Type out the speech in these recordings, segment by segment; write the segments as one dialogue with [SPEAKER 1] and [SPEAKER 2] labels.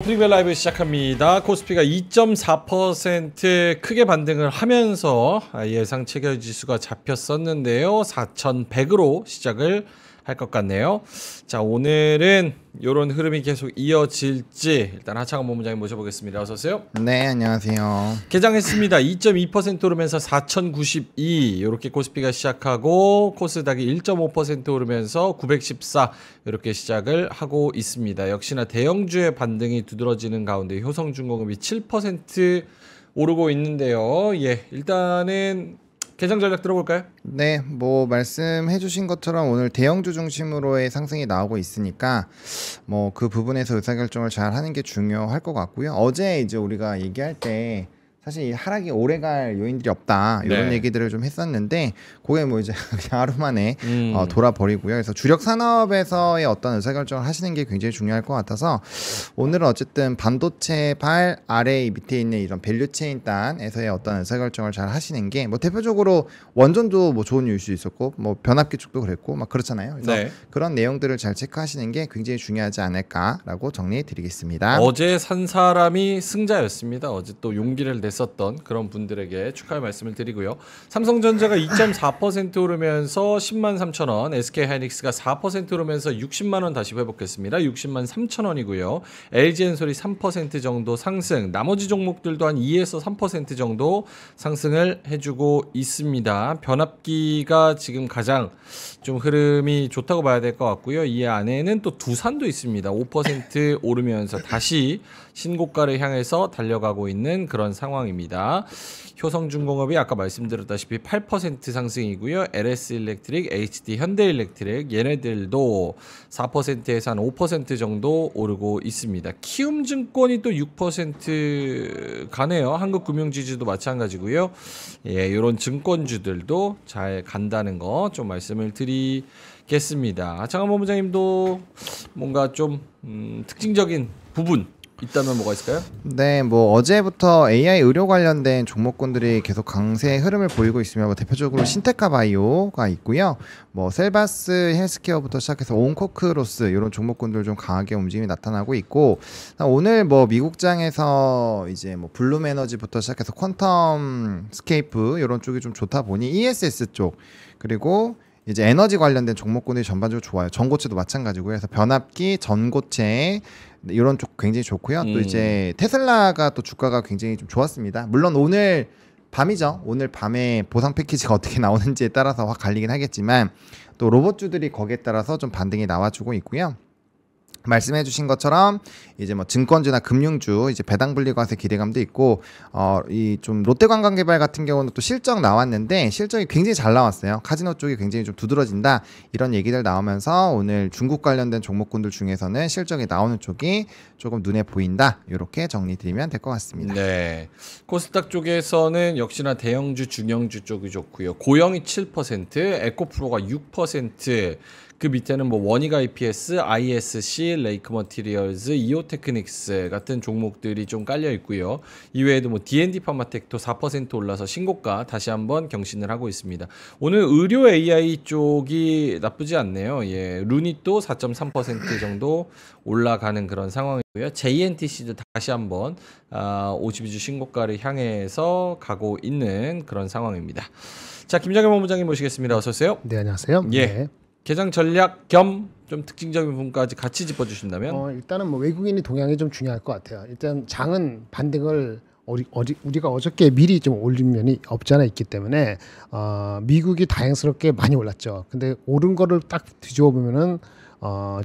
[SPEAKER 1] 프리미어 라이브 시작합니다. 코스피가 2.4% 크게 반등을 하면서 예상 체결 지수가 잡혔었는데요. 4,100으로 시작을 할 것 같네요. 자, 오늘은 이런 흐름이 계속 이어질지 일단 하창원 본부장님 모셔보겠습니다. 어서 오세요.
[SPEAKER 2] 네, 안녕하세요.
[SPEAKER 1] 개장했습니다. 2.2% 오르면서 4,092 이렇게 코스피가 시작하고 코스닥이 1.5% 오르면서 914 이렇게 시작을 하고 있습니다. 역시나 대형주의 반등이 두드러지는 가운데 효성중공업이 7% 오르고 있는데요. 예, 일단은 개장 전략 들어볼까요?
[SPEAKER 2] 네, 뭐 말씀해주신 것처럼 오늘 대형주 중심으로의 상승이 나오고 있으니까 뭐 그 부분에서 의사결정을 잘 하는 게 중요할 것 같고요. 어제 이제 우리가 얘기할 때 사실 이 하락이 오래갈 요인들이 없다 이런 얘기들을 좀 했었는데 그게 뭐 이제 그냥 하루 만에 돌아버리고요. 그래서 주력 산업에서의 어떤 의사결정을 하시는 게 굉장히 중요할 것 같아서 오늘은 어쨌든 반도체 발 아래 밑에 있는 이런 밸류체인 단에서의 어떤 의사결정을 잘 하시는 게 뭐 대표적으로 원전도 뭐 좋은 이유일 수 있었고 뭐 변압기 쪽도 그랬고 막 그렇잖아요. 그래서 그런 내용들을 잘 체크하시는 게 굉장히 중요하지 않을까라고 정리해드리겠습니다.
[SPEAKER 1] 어제 산 사람이 승자였습니다. 어제 또 용기를 냈었던 그런 분들에게 축하의 말씀을 드리고요. 삼성전자가 2.4% 오르면서 10만 3천 원, SK하이닉스가 4% 오르면서 60만 원 다시 회복했습니다. 60만 3천 원이고요. LG엔솔이 3% 정도 상승, 나머지 종목들도 한 2에서 3% 정도 상승을 해주고 있습니다. 변압기가 지금 가장 좀 흐름이 좋다고 봐야 될 것 같고요. 이 안에는 또 두산도 있습니다. 5% 오르면서 다시 신고가를 향해서 달려가고 있는 그런 상황입니다. 효성중공업이 아까 말씀드렸다시피 8% 상승이고요. LS일렉트릭, HD 현대일렉트릭 얘네들도 4%에서 한 5% 정도 오르고 있습니다. 키움증권이 또 6% 가네요. 한국금융지주도 마찬가지고요. 예, 이런 증권주들도 잘 간다는 거 좀 말씀을 드리겠습니다. 하창원 본부장님도 뭔가 좀 특징적인 부분 있다면 뭐가 있을까요?
[SPEAKER 2] 네, 뭐 어제부터 AI 의료 관련된 종목군들이 계속 강세의 흐름을 보이고 있으며 뭐 대표적으로 신테카 바이오가 있고요. 뭐 셀바스 헬스케어부터 시작해서 온코크로스 이런 종목군들 좀 강하게 움직임이 나타나고 있고 오늘 뭐 미국장에서 이제 뭐 블룸 에너지부터 시작해서 퀀텀 스케이프 이런 쪽이 좀 좋다 보니 ESS 쪽 그리고 이제 에너지 관련된 종목군들이 전반적으로 좋아요. 전고체도 마찬가지고요. 그래서 변압기, 전고체 이런 쪽 굉장히 좋고요. 또 이제 테슬라가 또 주가가 굉장히 좀 좋았습니다. 물론 오늘 밤이죠. 오늘 밤에 보상 패키지가 어떻게 나오는지에 따라서 확 갈리긴 하겠지만 또 로봇주들이 거기에 따라서 좀 반등이 나와주고 있고요. 말씀해주신 것처럼 이제 뭐 증권주나 금융주 이제 배당 분리과세 기대감도 있고 이 좀 롯데관광개발 같은 경우는 또 실적 나왔는데 실적이 굉장히 잘 나왔어요. 카지노 쪽이 굉장히 좀 두드러진다 이런 얘기들 나오면서 오늘 중국 관련된 종목군들 중에서는 실적이 나오는 쪽이 조금 눈에 보인다 이렇게 정리드리면 될 것 같습니다.
[SPEAKER 1] 네, 코스닥 쪽에서는 역시나 대형주, 중형주 쪽이 좋고요. 고영이 7%, 에코프로가 6%. 그 밑에는 뭐 원익 IPS, ISC, 레이크 머티리얼즈, 이오테크닉스 같은 종목들이 좀 깔려 있고요. 이외에도 뭐 D&D 파마텍도 4% 올라서 신고가 다시 한번 경신을 하고 있습니다. 오늘 의료 AI 쪽이 나쁘지 않네요. 예, 루닛도 4.3% 정도 올라가는 그런 상황이고요. JNTC도 다시 한번 52주 신고가를 향해서 가고 있는 그런 상황입니다. 자, 김장현 본부장님 모시겠습니다. 어서 오세요.
[SPEAKER 3] 네, 안녕하세요.
[SPEAKER 1] 예.
[SPEAKER 3] 네.
[SPEAKER 1] 개장 전략 겸 좀 특징적인 부분까지 같이 짚어주신다면?
[SPEAKER 3] 일단은 뭐 외국인이 동향이 좀 중요할 것 같아요. 일단 장은 반등을 우리가 어저께 미리 좀 올린 면이 없지 않아 있기 때문에 미국이 다행스럽게 많이 올랐죠. 근데 오른 거를 딱 뒤집어 보면은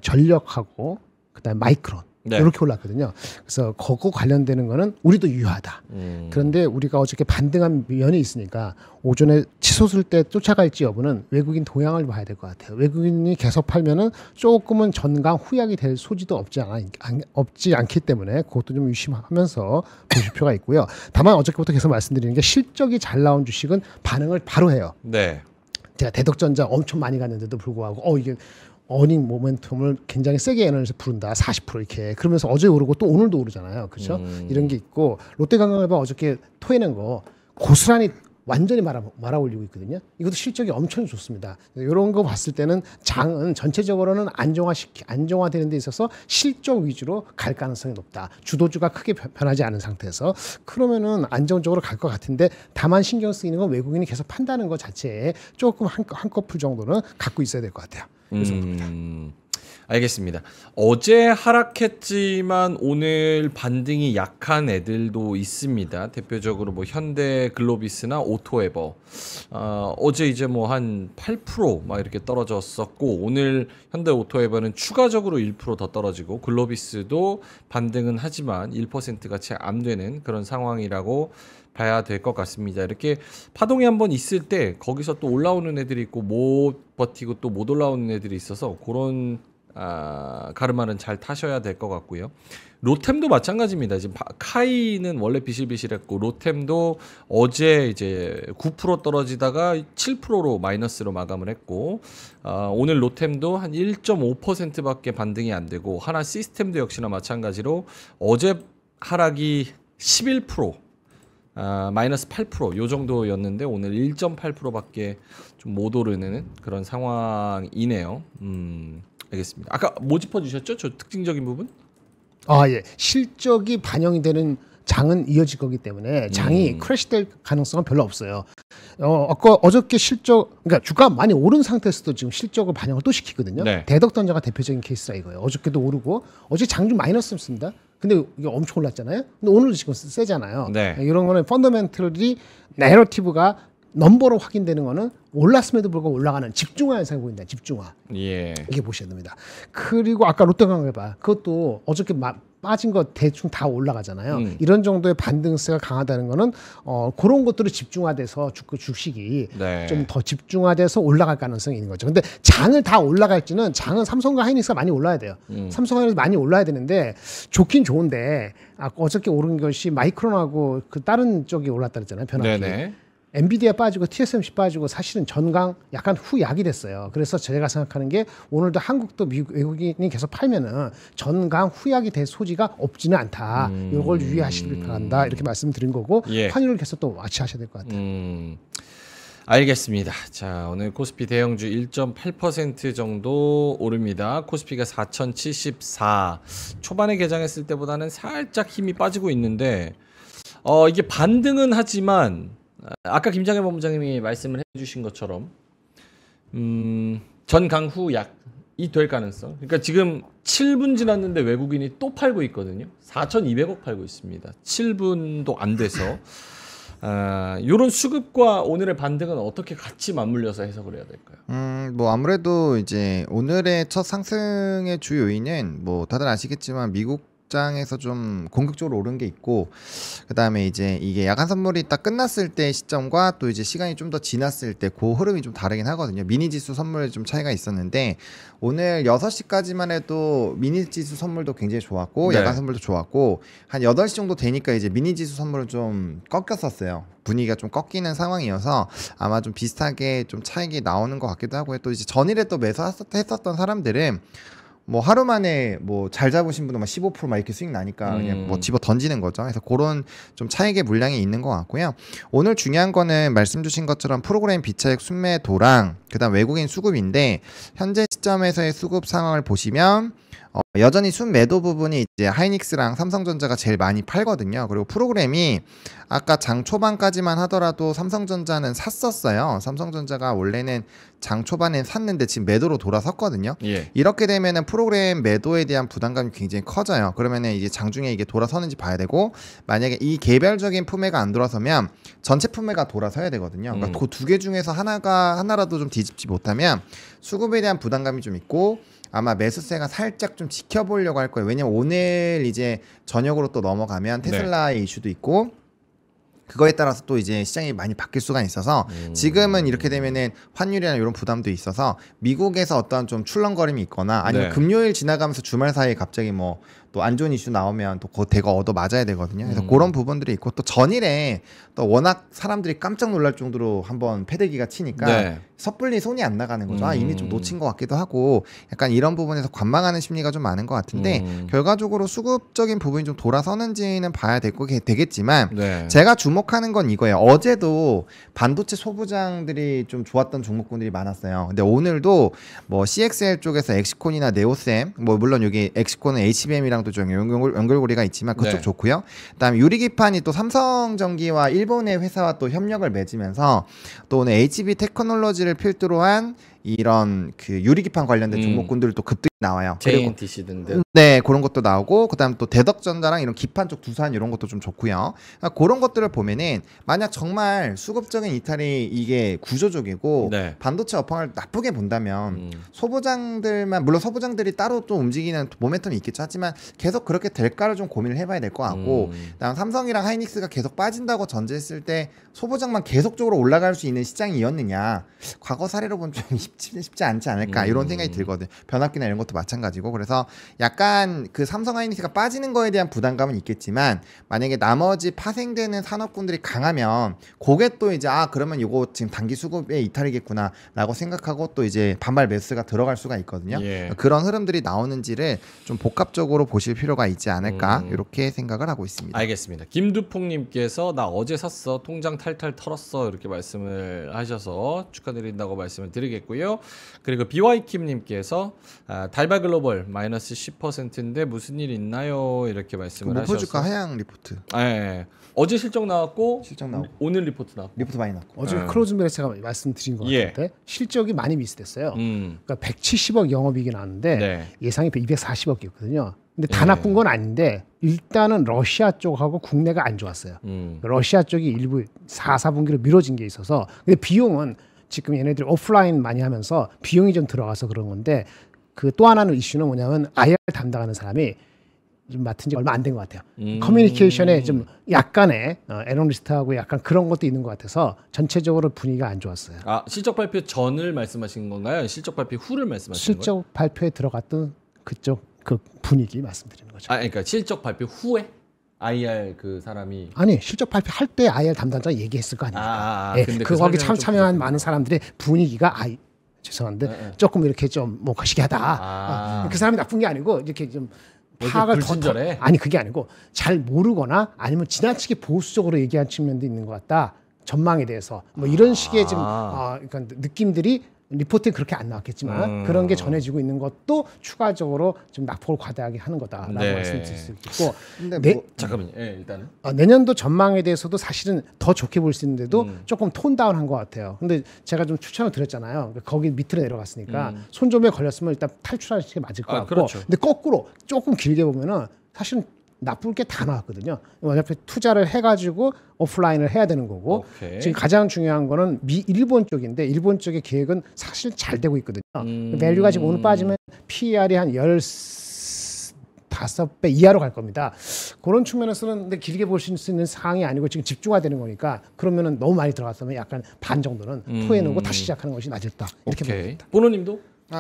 [SPEAKER 3] 전력하고 그다음에 마이크론 이렇게 올랐거든요. 그래서 그거 관련되는 거는 우리도 유효하다. 그런데 우리가 어저께 반등한 면이 있으니까 오전에 치솟을 때 쫓아갈지 여부는 외국인 동향을 봐야 될 것 같아요. 외국인이 계속 팔면은 조금은 전강 후약이 될 소지도 없지 않기 때문에 그것도 좀 유심하면서 보실 필요가 있고요. 다만 어저께부터 계속 말씀드리는 게 실적이 잘 나온 주식은 반응을 바로 해요.
[SPEAKER 1] 네.
[SPEAKER 3] 제가 대덕전자 엄청 많이 갔는데도 불구하고 이게 어닝 모멘텀을 굉장히 세게 에너지에서 부른다. 40% 이렇게. 그러면서 어제 오르고 또 오늘도 오르잖아요. 그렇죠? 이런 게 있고 롯데관광개발 어저께 토해낸 거 고스란히 완전히 말아 올리고 있거든요. 이것도 실적이 엄청 좋습니다. 이런 거 봤을 때는 장은 전체적으로는 안정화되는 데 있어서 실적 위주로 갈 가능성이 높다. 주도주가 크게 변하지 않은 상태에서 그러면은 안정적으로 갈 것 같은데 다만 신경 쓰이는 건 외국인이 계속 판다는 것 자체에 조금 한꺼풀 정도는 갖고 있어야 될 것 같아요.
[SPEAKER 1] 알겠습니다. 어제 하락했지만 오늘 반등이 약한 애들도 있습니다. 대표적으로 뭐 현대 글로비스나 오토에버. 어제 이제 뭐 한 8% 이렇게 떨어졌었고 오늘 현대 오토에버는 추가적으로 1% 더 떨어지고 글로비스도 반등은 하지만 1%가 채 안 되는 그런 상황이라고 봐야 될 것 같습니다. 이렇게 파동이 한번 있을 때 거기서 또 올라오는 애들이 있고 못 버티고 또 못 올라오는 애들이 있어서 그런 가르마는 잘 타셔야 될 것 같고요. 로템도 마찬가지입니다. 지금 카이는 원래 비실비실했고 로템도 어제 이제 9% 떨어지다가 7%로 마이너스로 마감을 했고 오늘 로템도 한 1.5%밖에 반등이 안 되고 하나 시스템도 역시나 마찬가지로 어제 하락이 11% 마이너스 8% 요 정도였는데 오늘 1.8%밖에 좀 못 오르는 그런 상황이네요. 알겠습니다. 아까 뭐 짚어주셨죠? 저 특징적인 부분?
[SPEAKER 3] 예. 실적이 반영이 되는 장은 이어질 거기 때문에 장이 크래시될 가능성은 별로 없어요. 아까 어저께 그러니까 주가 많이 오른 상태에서도 지금 실적을 반영을 또 시키거든요.
[SPEAKER 1] 네.
[SPEAKER 3] 대덕던자가 대표적인 케이스라 이거예요. 어저께도 오르고 어제 장중 마이너스였습니다. 근데 이게 엄청 올랐잖아요. 근데 오늘도 지금 세잖아요.
[SPEAKER 1] 네.
[SPEAKER 3] 이런 거는 펀더멘털이 내러티브가 넘버로 확인되는 거는 올랐음에도 불구하고 올라가는 집중화 현상이 보인다. 집중화.
[SPEAKER 1] 예.
[SPEAKER 3] 이게 보셔야 됩니다. 그리고 아까 롯데강해봐. 그것도 어저께 빠진 거 대충 다 올라가잖아요. 이런 정도의 반등세가 강하다는 거는 그런 것들을 집중화돼서 주식이
[SPEAKER 1] 네.
[SPEAKER 3] 좀 더 집중화돼서 올라갈 가능성이 있는 거죠. 근데 장을 다 올라갈지는 장은 삼성과 하이닉스가 많이 올라야 돼요. 삼성 하이닉스 많이 올라야 되는데 좋긴 좋은데 어저께 오른 것이 마이크론하고 그 다른 쪽이 올랐다 그랬잖아요. 변화기.
[SPEAKER 1] 네네.
[SPEAKER 3] 엔비디아 빠지고 TSMC 빠지고 사실은 전강 약간 후약이 됐어요. 그래서 제가 생각하는 게 오늘도 한국도 외국인이 계속 팔면은 전강 후약이 될 소지가 없지는 않다. 이걸 유의하시길 바란다. 이렇게 말씀드린 거고
[SPEAKER 1] 예.
[SPEAKER 3] 환율을 계속 또 와치하셔야 될 것 같아요.
[SPEAKER 1] 알겠습니다. 자, 오늘 코스피 대형주 1.8% 정도 오릅니다. 코스피가 4074. 초반에 개장했을 때보다는 살짝 힘이 빠지고 있는데 이게 반등은 하지만 아까 김장현 본부장님이 말씀을 해주신 것처럼 전강후 약이 될 가능성. 그러니까 지금 7분 지났는데 외국인이 또 팔고 있거든요. 4,200억 팔고 있습니다. 7분도 안 돼서 이런 수급과 오늘의 반등은 어떻게 같이 맞물려서 해석을 해야 될까요?
[SPEAKER 2] 뭐 아무래도 이제 오늘의 첫 상승의 주 요인은 뭐 다들 아시겠지만 미국 장에서 좀 공격적으로 오른 게 있고 그다음에 이제 이게 야간 선물이 딱 끝났을 때 시점과 또 이제 시간이 좀 더 지났을 때 그 흐름이 좀 다르긴 하거든요. 미니 지수 선물에 좀 차이가 있었는데 오늘 6시까지만 해도 미니 지수 선물도 굉장히 좋았고
[SPEAKER 1] 네.
[SPEAKER 2] 야간 선물도 좋았고 한 8시 정도 되니까 이제 미니 지수 선물은 좀 꺾였었어요. 분위기가 좀 꺾이는 상황이어서 아마 좀 비슷하게 좀 차익이 나오는 것 같기도 하고요. 또 이제 전일에 또 매수했었던 사람들은 뭐 하루 만에 뭐 잘 잡으신 분은 막 15% 막 이렇게 수익 나니까 그냥 뭐 집어 던지는 거죠. 그래서 그런 좀 차익의 물량이 있는 것 같고요. 오늘 중요한 거는 말씀 주신 것처럼 프로그램 비차익 순매도랑 그다음 외국인 수급인데 현재 시점에서의 수급 상황을 보시면 여전히 순매도 부분이 이제 하이닉스랑 삼성전자가 제일 많이 팔거든요. 그리고 프로그램이 아까 장 초반까지만 하더라도 삼성전자는 샀었어요. 삼성전자가 원래는 장 초반엔 샀는데 지금 매도로 돌아섰거든요.
[SPEAKER 1] 예.
[SPEAKER 2] 이렇게 되면은 프로그램 매도에 대한 부담감이 굉장히 커져요. 그러면은 이제 장중에 이게 돌아서는지 봐야 되고 만약에 이 개별적인 품매가 안 돌아서면 전체 품매가 돌아서야 되거든요. 그러니까 그 두 개 중에서 하나라도 좀 뒤집지 못하면 수급에 대한 부담감이 좀 있고 아마 매수세가 살짝 좀 지켜보려고 할 거예요. 왜냐면 오늘 이제 저녁으로 또 넘어가면 테슬라의 이슈도 있고 그거에 따라서 또 이제 시장이 많이 바뀔 수가 있어서 지금은 이렇게 되면은 환율이나 이런 부담도 있어서 미국에서 어떤 좀 출렁거림이 있거나 아니면
[SPEAKER 1] 네.
[SPEAKER 2] 금요일 지나가면서 주말 사이에 갑자기 뭐 또 안 좋은 이슈 나오면 또 그거 대거 얻어 맞아야 되거든요. 그래서
[SPEAKER 1] 음.
[SPEAKER 2] 그런 부분들이 있고 또 전일에 또 워낙 사람들이 깜짝 놀랄 정도로 한번 패대기가 치니까
[SPEAKER 1] 네.
[SPEAKER 2] 섣불리 손이 안 나가는 거죠. 아, 이미 좀
[SPEAKER 1] 음.
[SPEAKER 2] 놓친 것 같기도 하고 약간 이런 부분에서 관망하는 심리가 좀 많은 것 같은데 결과적으로 수급적인 부분이 좀 돌아서는지는 봐야 되겠지만
[SPEAKER 1] 네.
[SPEAKER 2] 제가 주목하는 건 이거예요. 어제도 반도체 소부장들이 좀 좋았던 종목군들이 많았어요. 근데 오늘도 뭐 CXL 쪽에서 엑시콘이나 네오셈, 뭐 물론 여기 엑시콘은 HBM이랑도 좀 연결고리가 있지만 그쪽
[SPEAKER 1] 네.
[SPEAKER 2] 좋고요. 그다음에 유리기판이 또 삼성전기와 일본의 회사와 또 협력을 맺으면서 또 오늘 HB 테크놀로지를 필두로 한 이런 그 유리기판 관련된 종목군들도 급등이 나와요. 그리고
[SPEAKER 1] JNTC 등등.
[SPEAKER 2] 네, 그런 것도 나오고 그다음 또 대덕전자랑 이런 기판 쪽 두산 이런 것도 좀 좋고요. 그러니까 그런 것들을 보면은 만약 정말 수급적인 이탈이 이게 구조적이고
[SPEAKER 1] 네.
[SPEAKER 2] 반도체 업황을 나쁘게 본다면 소부장들만 물론 소부장들이 따로 또 움직이는 모멘텀이 있겠죠. 하지만 계속 그렇게 될까를 좀 고민을 해봐야 될 것 같고 그다음 삼성이랑 하이닉스가 계속 빠진다고 전제했을 때 소부장만 계속적으로 올라갈 수 있는 시장이었느냐 과거 사례로 보면 좀 쉽지 않지 않을까 이런 생각이 들거든. 변압기나 이런 것도 마찬가지고 그래서 약간 그 삼성 하이닉스가 빠지는 거에 대한 부담감은 있겠지만 만약에 나머지 파생되는 산업군들이 강하면 그게 또 이제 아 그러면 이거 지금 단기 수급의 이탈이겠구나라고 생각하고 또 이제 반발 매수가 들어갈 수가 있거든요.
[SPEAKER 1] 예.
[SPEAKER 2] 그런 흐름들이 나오는지를 좀 복합적으로 보실 필요가 있지 않을까 이렇게 생각을 하고 있습니다.
[SPEAKER 1] 알겠습니다. 김두풍님께서 나 어제 샀어 통장 탈탈 털었어 이렇게 말씀을 하셔서 축하드린다고 말씀을 드리겠고요. 그리고 BY킴님께서 달바 글로벌 마이너스 10%인데 무슨 일 있나요? 이렇게 말씀을 하셔서
[SPEAKER 2] 목표주가 하향 리포트
[SPEAKER 1] 예. 어제 실적 나왔고
[SPEAKER 2] 실적 나오고
[SPEAKER 1] 오늘 리포트 나왔고
[SPEAKER 2] 리포트 많이 나고
[SPEAKER 3] 어제 클로징벨에 제가 말씀드린 것
[SPEAKER 1] 예.
[SPEAKER 3] 같은데 실적이 많이 미스됐어요.
[SPEAKER 1] 음.
[SPEAKER 3] 그러니까 170억 영업이익이 나왔는데
[SPEAKER 1] 네.
[SPEAKER 3] 예상이 240억이었거든요. 근데 다
[SPEAKER 1] 예.
[SPEAKER 3] 나쁜 건 아닌데 일단은 러시아 쪽하고 국내가 안 좋았어요. 러시아 쪽이 일부 4분기로 미뤄진 게 있어서 근데 비용은 지금 얘네들 오프라인 많이 하면서 비용이 좀 들어가서 그런 건데 그 또 하나는 이슈는 뭐냐면 IR 담당하는 사람이 좀 맡은 지 얼마 안 된 것 같아요. 커뮤니케이션에 좀 약간의 애널리스트하고 약간 그런 것도 있는 것 같아서 전체적으로 분위기가 안 좋았어요.
[SPEAKER 1] 아 실적 발표 전을 말씀하시는 건가요? 실적 발표 후를 말씀하시는 거예요?
[SPEAKER 3] 실적 발표에 들어갔던 그쪽 그 분위기 말씀드리는 거죠.
[SPEAKER 1] 아 그러니까 실적 발표 후에 IR 그 사람이
[SPEAKER 3] 아니 실적 발표할 때 IR 담당자 얘기했을 거 아닙니까? 예,
[SPEAKER 1] 근데
[SPEAKER 3] 그
[SPEAKER 1] 그
[SPEAKER 3] 거기
[SPEAKER 1] 설명을 좀
[SPEAKER 3] 참여한
[SPEAKER 1] 부족했구나.
[SPEAKER 3] 많은 사람들의 분위기가 죄송한데 조금 이렇게 좀 뭐 거시기하다. 그 사람이 나쁜 게 아니고 이렇게 좀 파악을
[SPEAKER 1] 불친절해?
[SPEAKER 3] 아니 그게 아니고 잘 모르거나 아니면 지나치게 보수적으로 얘기한 측면도 있는 것 같다. 전망에 대해서 뭐 이런 식의 좀 그러니까 느낌들이 리포트에 그렇게 안 나왔겠지만 그런 게 전해지고 있는 것도 추가적으로 좀 낙폭을 과다하게 하는 거다라고
[SPEAKER 1] 네.
[SPEAKER 3] 말씀드릴 수 있고
[SPEAKER 2] 근데 뭐
[SPEAKER 1] 잠깐만요. 예, 일단은
[SPEAKER 3] 내년도 전망에 대해서도 사실은 더 좋게 볼 수 있는데도 조금 톤 다운한 것 같아요. 근데 제가 좀 추천을 드렸잖아요. 거기 밑으로 내려갔으니까 손좀에 걸렸으면 일단 탈출하는 게 맞을 것 같고
[SPEAKER 1] 그렇죠.
[SPEAKER 3] 근데 거꾸로 조금 길게 보면은 사실은 나쁠 게 다 나왔거든요. 어차피 투자를 해가지고 오프라인을 해야 되는 거고
[SPEAKER 1] 오케이.
[SPEAKER 3] 지금 가장 중요한 거는 일본 쪽인데 일본 쪽의 계획은 사실 잘 되고 있거든요. 밸류가 지금 오늘 빠지면 PER이 한 15배 이하로 갈 겁니다. 그런 측면에서는 근데 길게 볼 수 있는 상황이 아니고 지금 집중화 되는 거니까 그러면은 너무 많이 들어갔으면 약간 반 정도는 토해놓고 다시 시작하는 것이 맞을다. 이렇게
[SPEAKER 1] 오케이.
[SPEAKER 3] 봅니다.
[SPEAKER 1] 보노님도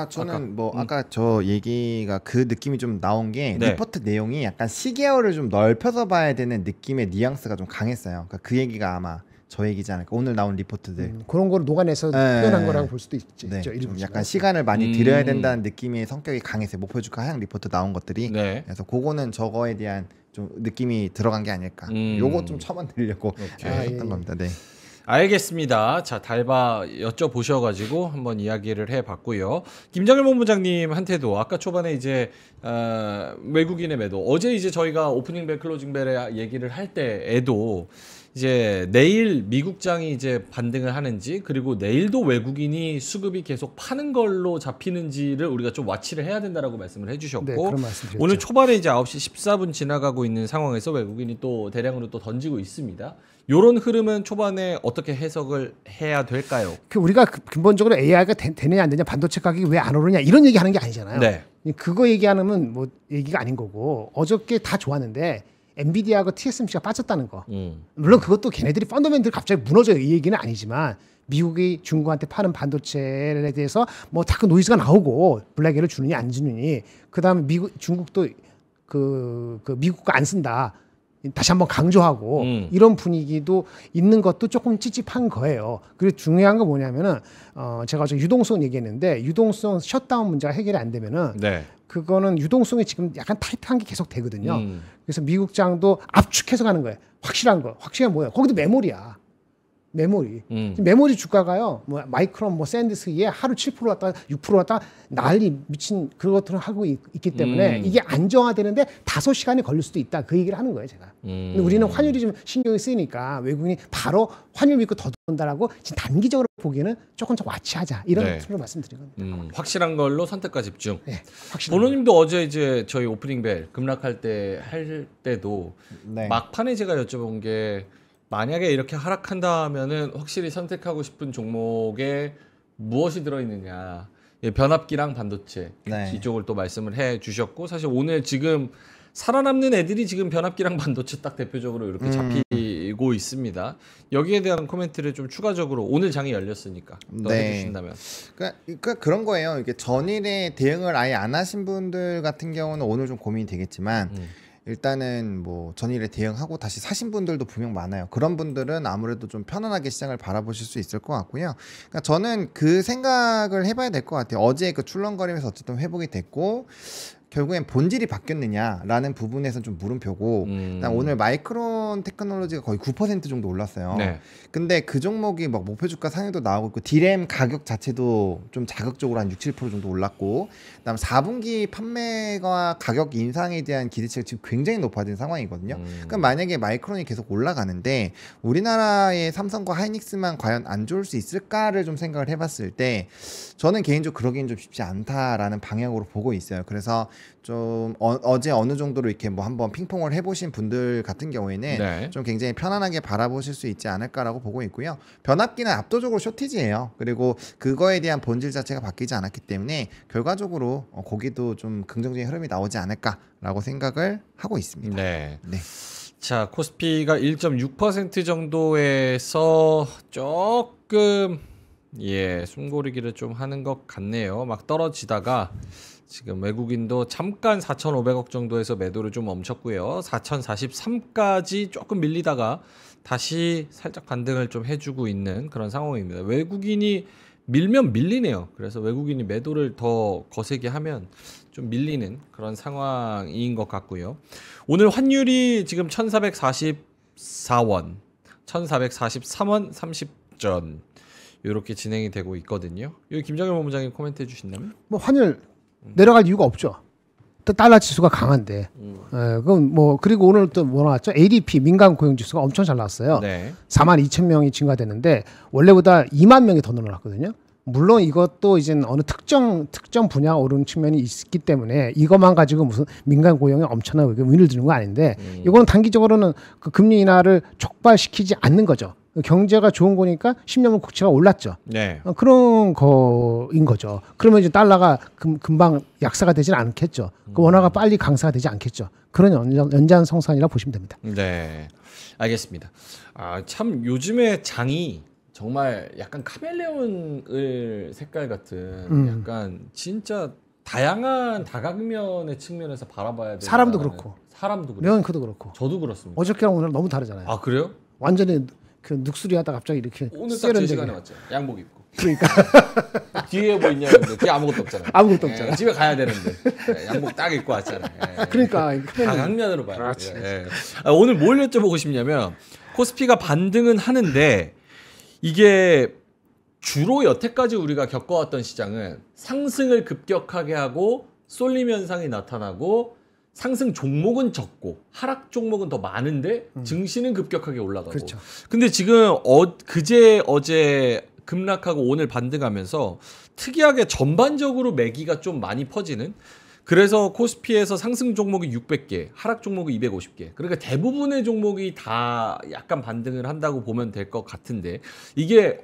[SPEAKER 2] 저는 아까 저 얘기가 그 느낌이 좀 나온 게
[SPEAKER 1] 네.
[SPEAKER 2] 리포트 내용이 약간 시계열을 좀 넓혀서 봐야 되는 느낌의 뉘앙스가 좀 강했어요. 그러니까 그 얘기가 아마 저 얘기지 않을까. 오늘 나온 리포트들.
[SPEAKER 3] 그런 거를 녹아내서 표현한 거라고 볼 수도 있죠.
[SPEAKER 2] 네, 좀
[SPEAKER 3] 일부
[SPEAKER 2] 약간 시간을 많이 들여야 된다는 느낌의 성격이 강했어요. 목표주가 하향 리포트 나온 것들이.
[SPEAKER 1] 네.
[SPEAKER 2] 그래서 그거는 저거에 대한 좀 느낌이 들어간 게 아닐까. 요거 좀 첨언드리려고 했던 겁니다. 네.
[SPEAKER 1] 알겠습니다. 자, 달바 여쭤보셔가지고 한번 이야기를 해봤고요. 김정일 본부장님한테도 아까 초반에 이제 외국인의 매도 어제 이제 저희가 오프닝 벨 클로징 벨의 얘기를 할 때에도 이제 내일 미국장이 이제 반등을 하는지 그리고 내일도 외국인이 수급이 계속 파는 걸로 잡히는지를 우리가 좀 와치를 해야 된다라고 말씀을 해주셨고
[SPEAKER 3] 네, 그런 말씀드렸죠.
[SPEAKER 1] 오늘 초반에 이제 9시 14분 지나가고 있는 상황에서 외국인이 또 대량으로 또 던지고 있습니다. 이런 흐름은 초반에 어떻게 해석을 해야 될까요?
[SPEAKER 3] 우리가 근본적으로 AI가 되느냐 안 되냐 반도체 가격이 왜 안 오르냐 이런 얘기하는 게 아니잖아요.
[SPEAKER 1] 네.
[SPEAKER 3] 그거 얘기하면 뭐 얘기가 아닌 거고 어저께 다 좋았는데 엔비디아하고 TSMC가 빠졌다는 거. 물론 그것도 걔네들이 펀더멘털 갑자기 무너져요. 이 얘기는 아니지만 미국이 중국한테 파는 반도체에 대해서 뭐 자꾸 노이즈가 나오고 블랙에를 주느니 안 주느니 그다음에 중국도 그 미국가 안 쓴다. 다시 한번 강조하고 이런 분위기도 있는 것도 조금 찝찝한 거예요. 그리고 중요한 건 뭐냐면은 제가 어제 유동성 얘기했는데 유동성 셧다운 문제가 해결이 안 되면은
[SPEAKER 1] 네.
[SPEAKER 3] 그거는 유동성이 지금 약간 타이트한 게 계속 되거든요. 그래서 미국장도 압축해서 가는 거예요. 확실한 뭐예요? 거기도 메모리야. 메모리. 메모리 주가가요. 뭐 마이크론, 뭐 샌디스기에 하루 7% 왔다 6% 왔다 난리 미친 그런 것들을 하고 있기 때문에 이게 안정화되는데 5시간이 걸릴 수도 있다. 그 얘기를 하는 거예요, 제가. 근데 우리는 환율이 좀 신경이 쓰이니까 외국인이 바로 환율 믿고 더 돈다라고 지금 단기적으로 보기에는 조금 더 와치하자. 이런
[SPEAKER 1] 네.
[SPEAKER 3] 틀로 말씀드린 겁니다.
[SPEAKER 1] 확실한 걸로 선택과 집중.
[SPEAKER 3] 네, 확실한
[SPEAKER 1] 보노님도 어제 이제 저희 오프닝벨 급락할 때 할 때도
[SPEAKER 2] 네.
[SPEAKER 1] 막판에 제가 여쭤본 게 만약에 이렇게 하락한다 하면은 확실히 선택하고 싶은 종목에 무엇이 들어있느냐. 예, 변압기랑 반도체
[SPEAKER 2] 네.
[SPEAKER 1] 이쪽을 또 말씀을 해 주셨고 사실 오늘 지금 살아남는 애들이 지금 변압기랑 반도체 딱 대표적으로 이렇게 잡히고 있습니다. 여기에 대한 코멘트를 좀 추가적으로 오늘 장이 열렸으니까 또
[SPEAKER 2] 네.
[SPEAKER 1] 해주신다면.
[SPEAKER 2] 그러니까 그런 거예요. 이게 전일에 대응을 아예 안 하신 분들 같은 경우는 오늘 좀 고민이 되겠지만 일단은 뭐 전일에 대응하고 다시 사신 분들도 분명 많아요. 그런 분들은 아무래도 좀 편안하게 시장을 바라보실 수 있을 것 같고요. 그러니까 저는 그 생각을 해봐야 될 것 같아요. 어제 그 출렁거리면서 어쨌든 회복이 됐고 결국엔 본질이 바뀌었느냐라는 부분에서는 좀 물음표고 오늘 마이크론 테크놀로지가 거의 9% 정도 올랐어요.
[SPEAKER 1] 네.
[SPEAKER 2] 근데 그 종목이 막 목표 주가 상향도 나오고 있고 디램 가격 자체도 좀 자극적으로 한 6, 7% 정도 올랐고 그다음 4분기 판매가 가격 인상에 대한 기대치가 지금 굉장히 높아진 상황이거든요. 그러니까 만약에 마이크론이 계속 올라가는데 우리나라의 삼성과 하이닉스만 과연 안 좋을 수 있을까를 좀 생각을 해봤을 때 저는 개인적으로 그러기엔 좀 쉽지 않다라는 방향으로 보고 있어요. 그래서 좀 어제 어느 정도로 이렇게 뭐 한번 핑퐁을 해보신 분들 같은 경우에는
[SPEAKER 1] 네.
[SPEAKER 2] 좀 굉장히 편안하게 바라보실 수 있지 않을까라고 보고 있고요. 변압기는 압도적으로 쇼티지예요. 그리고 그거에 대한 본질 자체가 바뀌지 않았기 때문에 결과적으로 거기도 좀 긍정적인 흐름이 나오지 않을까라고 생각을 하고 있습니다.
[SPEAKER 1] 네.
[SPEAKER 2] 네.
[SPEAKER 1] 자, 코스피가 1.6% 정도에서 조금 숨고르기를 좀 하는 것 같네요. 막 떨어지다가 지금 외국인도 잠깐 4,500억 정도에서 매도를 좀 멈췄고요. 4,043까지 조금 밀리다가 다시 살짝 반등을 좀 해주고 있는 그런 상황입니다. 외국인이 밀면 밀리네요. 그래서 외국인이 매도를 더 거세게 하면 좀 밀리는 그런 상황인 것 같고요. 오늘 환율이 지금 1,444원, 1,443원 30전 이렇게 진행이 되고 있거든요. 여기 김정일 본부장님 코멘트 해주신다면?
[SPEAKER 3] 뭐 환율 내려갈 이유가 없죠. 또 달러 지수가 강한데. 그럼 뭐 그리고 오늘 또 뭐 나왔죠? ADP 민간 고용 지수가 엄청 잘 나왔어요.
[SPEAKER 1] 네.
[SPEAKER 3] 42,000명이 증가됐는데 원래보다 2만 명이 더 늘어났거든요. 물론 이것도 이제 어느 특정 분야 오르는 측면이 있기 때문에 이것만 가지고 무슨 민간 고용에 엄청나게 의미를 두는 거 아닌데 이거는 단기적으로는 그 금리 인하를 촉발시키지 않는 거죠. 경제가 좋은 거니까 10년물 국채가 올랐죠.
[SPEAKER 1] 네.
[SPEAKER 3] 그런 거인 거죠. 그러면 이제 달러가 금방 약세가 되지는 않겠죠. 그 원화가 빨리 강세가 되지 않겠죠. 그런 연장성산이라 보시면 됩니다.
[SPEAKER 1] 네, 알겠습니다. 아, 참 요즘에 장이 정말 약간 카멜레온 색깔 같은 약간 진짜 다양한 다각면의 측면에서 바라봐야 되는
[SPEAKER 3] 사람도 그렇고
[SPEAKER 1] 사람도 그래요.
[SPEAKER 3] 랭크도 그렇고
[SPEAKER 1] 저도 그렇습니다.
[SPEAKER 3] 어저께랑 오늘 너무 다르잖아요.
[SPEAKER 1] 아 그래요?
[SPEAKER 3] 완전히 그 늑수리 하다 갑자기 이렇게
[SPEAKER 1] 오늘 딱 제 시간에 왔죠. 양복 입고.
[SPEAKER 3] 그러니까
[SPEAKER 1] 뒤에 뭐 있냐는데 뒤에 아무것도 없잖아요.
[SPEAKER 3] 아무것도 없잖아.
[SPEAKER 1] 예, 집에 가야 되는데 양복 딱 입고 왔잖아요. 예.
[SPEAKER 3] 그러니까
[SPEAKER 1] 다각면으로 봐요.
[SPEAKER 3] 그렇지,
[SPEAKER 1] 예. 아, 오늘 뭘 여쭤보고 싶냐면 코스피가 반등은 하는데 이게 주로 여태까지 우리가 겪어왔던 시장은 상승을 급격하게 하고 쏠림 현상이 나타나고 상승 종목은 적고 하락 종목은 더 많은데 증시는 급격하게 올라가고.
[SPEAKER 3] 그렇죠.
[SPEAKER 1] 근데 지금 그제 어제 급락하고 오늘 반등하면서 특이하게 전반적으로 매기가 좀 많이 퍼지는. 그래서 코스피에서 상승 종목이 600개, 하락 종목이 250개. 그러니까 대부분의 종목이 다 약간 반등을 한다고 보면 될 것 같은데 이게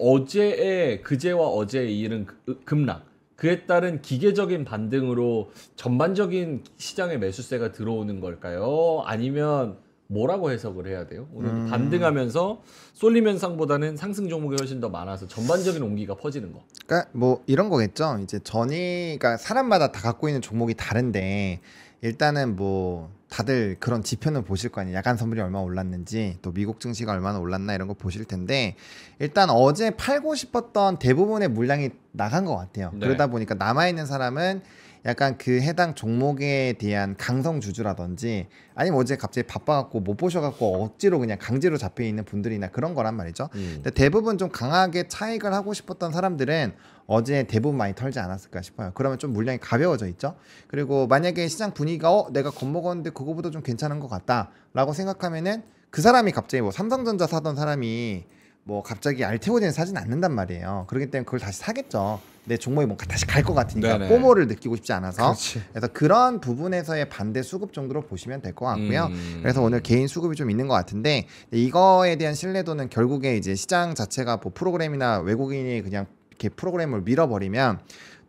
[SPEAKER 1] 그제와 어제에 이른 급락. 그에 따른 기계적인 반등으로 전반적인 시장의 매수세가 들어오는 걸까요? 아니면 뭐라고 해석을 해야 돼요? 오늘 반등하면서 쏠림 현상보다는 상승 종목이 훨씬 더 많아서 전반적인 온기가 퍼지는 거.
[SPEAKER 2] 그러니까 뭐 이런 거겠죠. 이제 그러니까 사람마다 다 갖고 있는 종목이 다른데 일단은 뭐 다들 그런 지표는 보실 거 아니에요. 야간 선물이 얼마나 올랐는지 또 미국 증시가 얼마나 올랐나 이런 거 보실 텐데 일단 어제 팔고 싶었던 대부분의 물량이 나간 것 같아요.
[SPEAKER 1] 네.
[SPEAKER 2] 그러다 보니까 남아있는 사람은 약간 그 해당 종목에 대한 강성 주주라든지 아니면 어제 갑자기 바빠갖고 못 보셔갖고 억지로 그냥 강제로 잡혀있는 분들이나 그런 거란 말이죠. 근데 대부분 좀 강하게 차익을 하고 싶었던 사람들은 어제 대부분 많이 털지 않았을까 싶어요. 그러면 좀 물량이 가벼워져 있죠. 그리고 만약에 시장 분위기가 내가 겁먹었는데 그거보다 좀 괜찮은 것 같다라고 생각하면은 그 사람이 갑자기 뭐 삼성전자 사던 사람이 뭐 갑자기 알테오젠 사진 않는단 말이에요. 그렇기 때문에 그걸 다시 사겠죠. 내 종목이 뭔가 다시 갈 것 같으니까
[SPEAKER 1] 네네.
[SPEAKER 2] 꼬모를 느끼고 싶지 않아서.
[SPEAKER 3] 그렇지.
[SPEAKER 2] 그래서 그런 부분에서의 반대 수급 정도로 보시면 될 것 같고요. 그래서 오늘 개인 수급이 좀 있는 것 같은데 이거에 대한 신뢰도는 결국에 이제 시장 자체가 뭐 프로그램이나 외국인이 그냥 이렇게 프로그램을 밀어버리면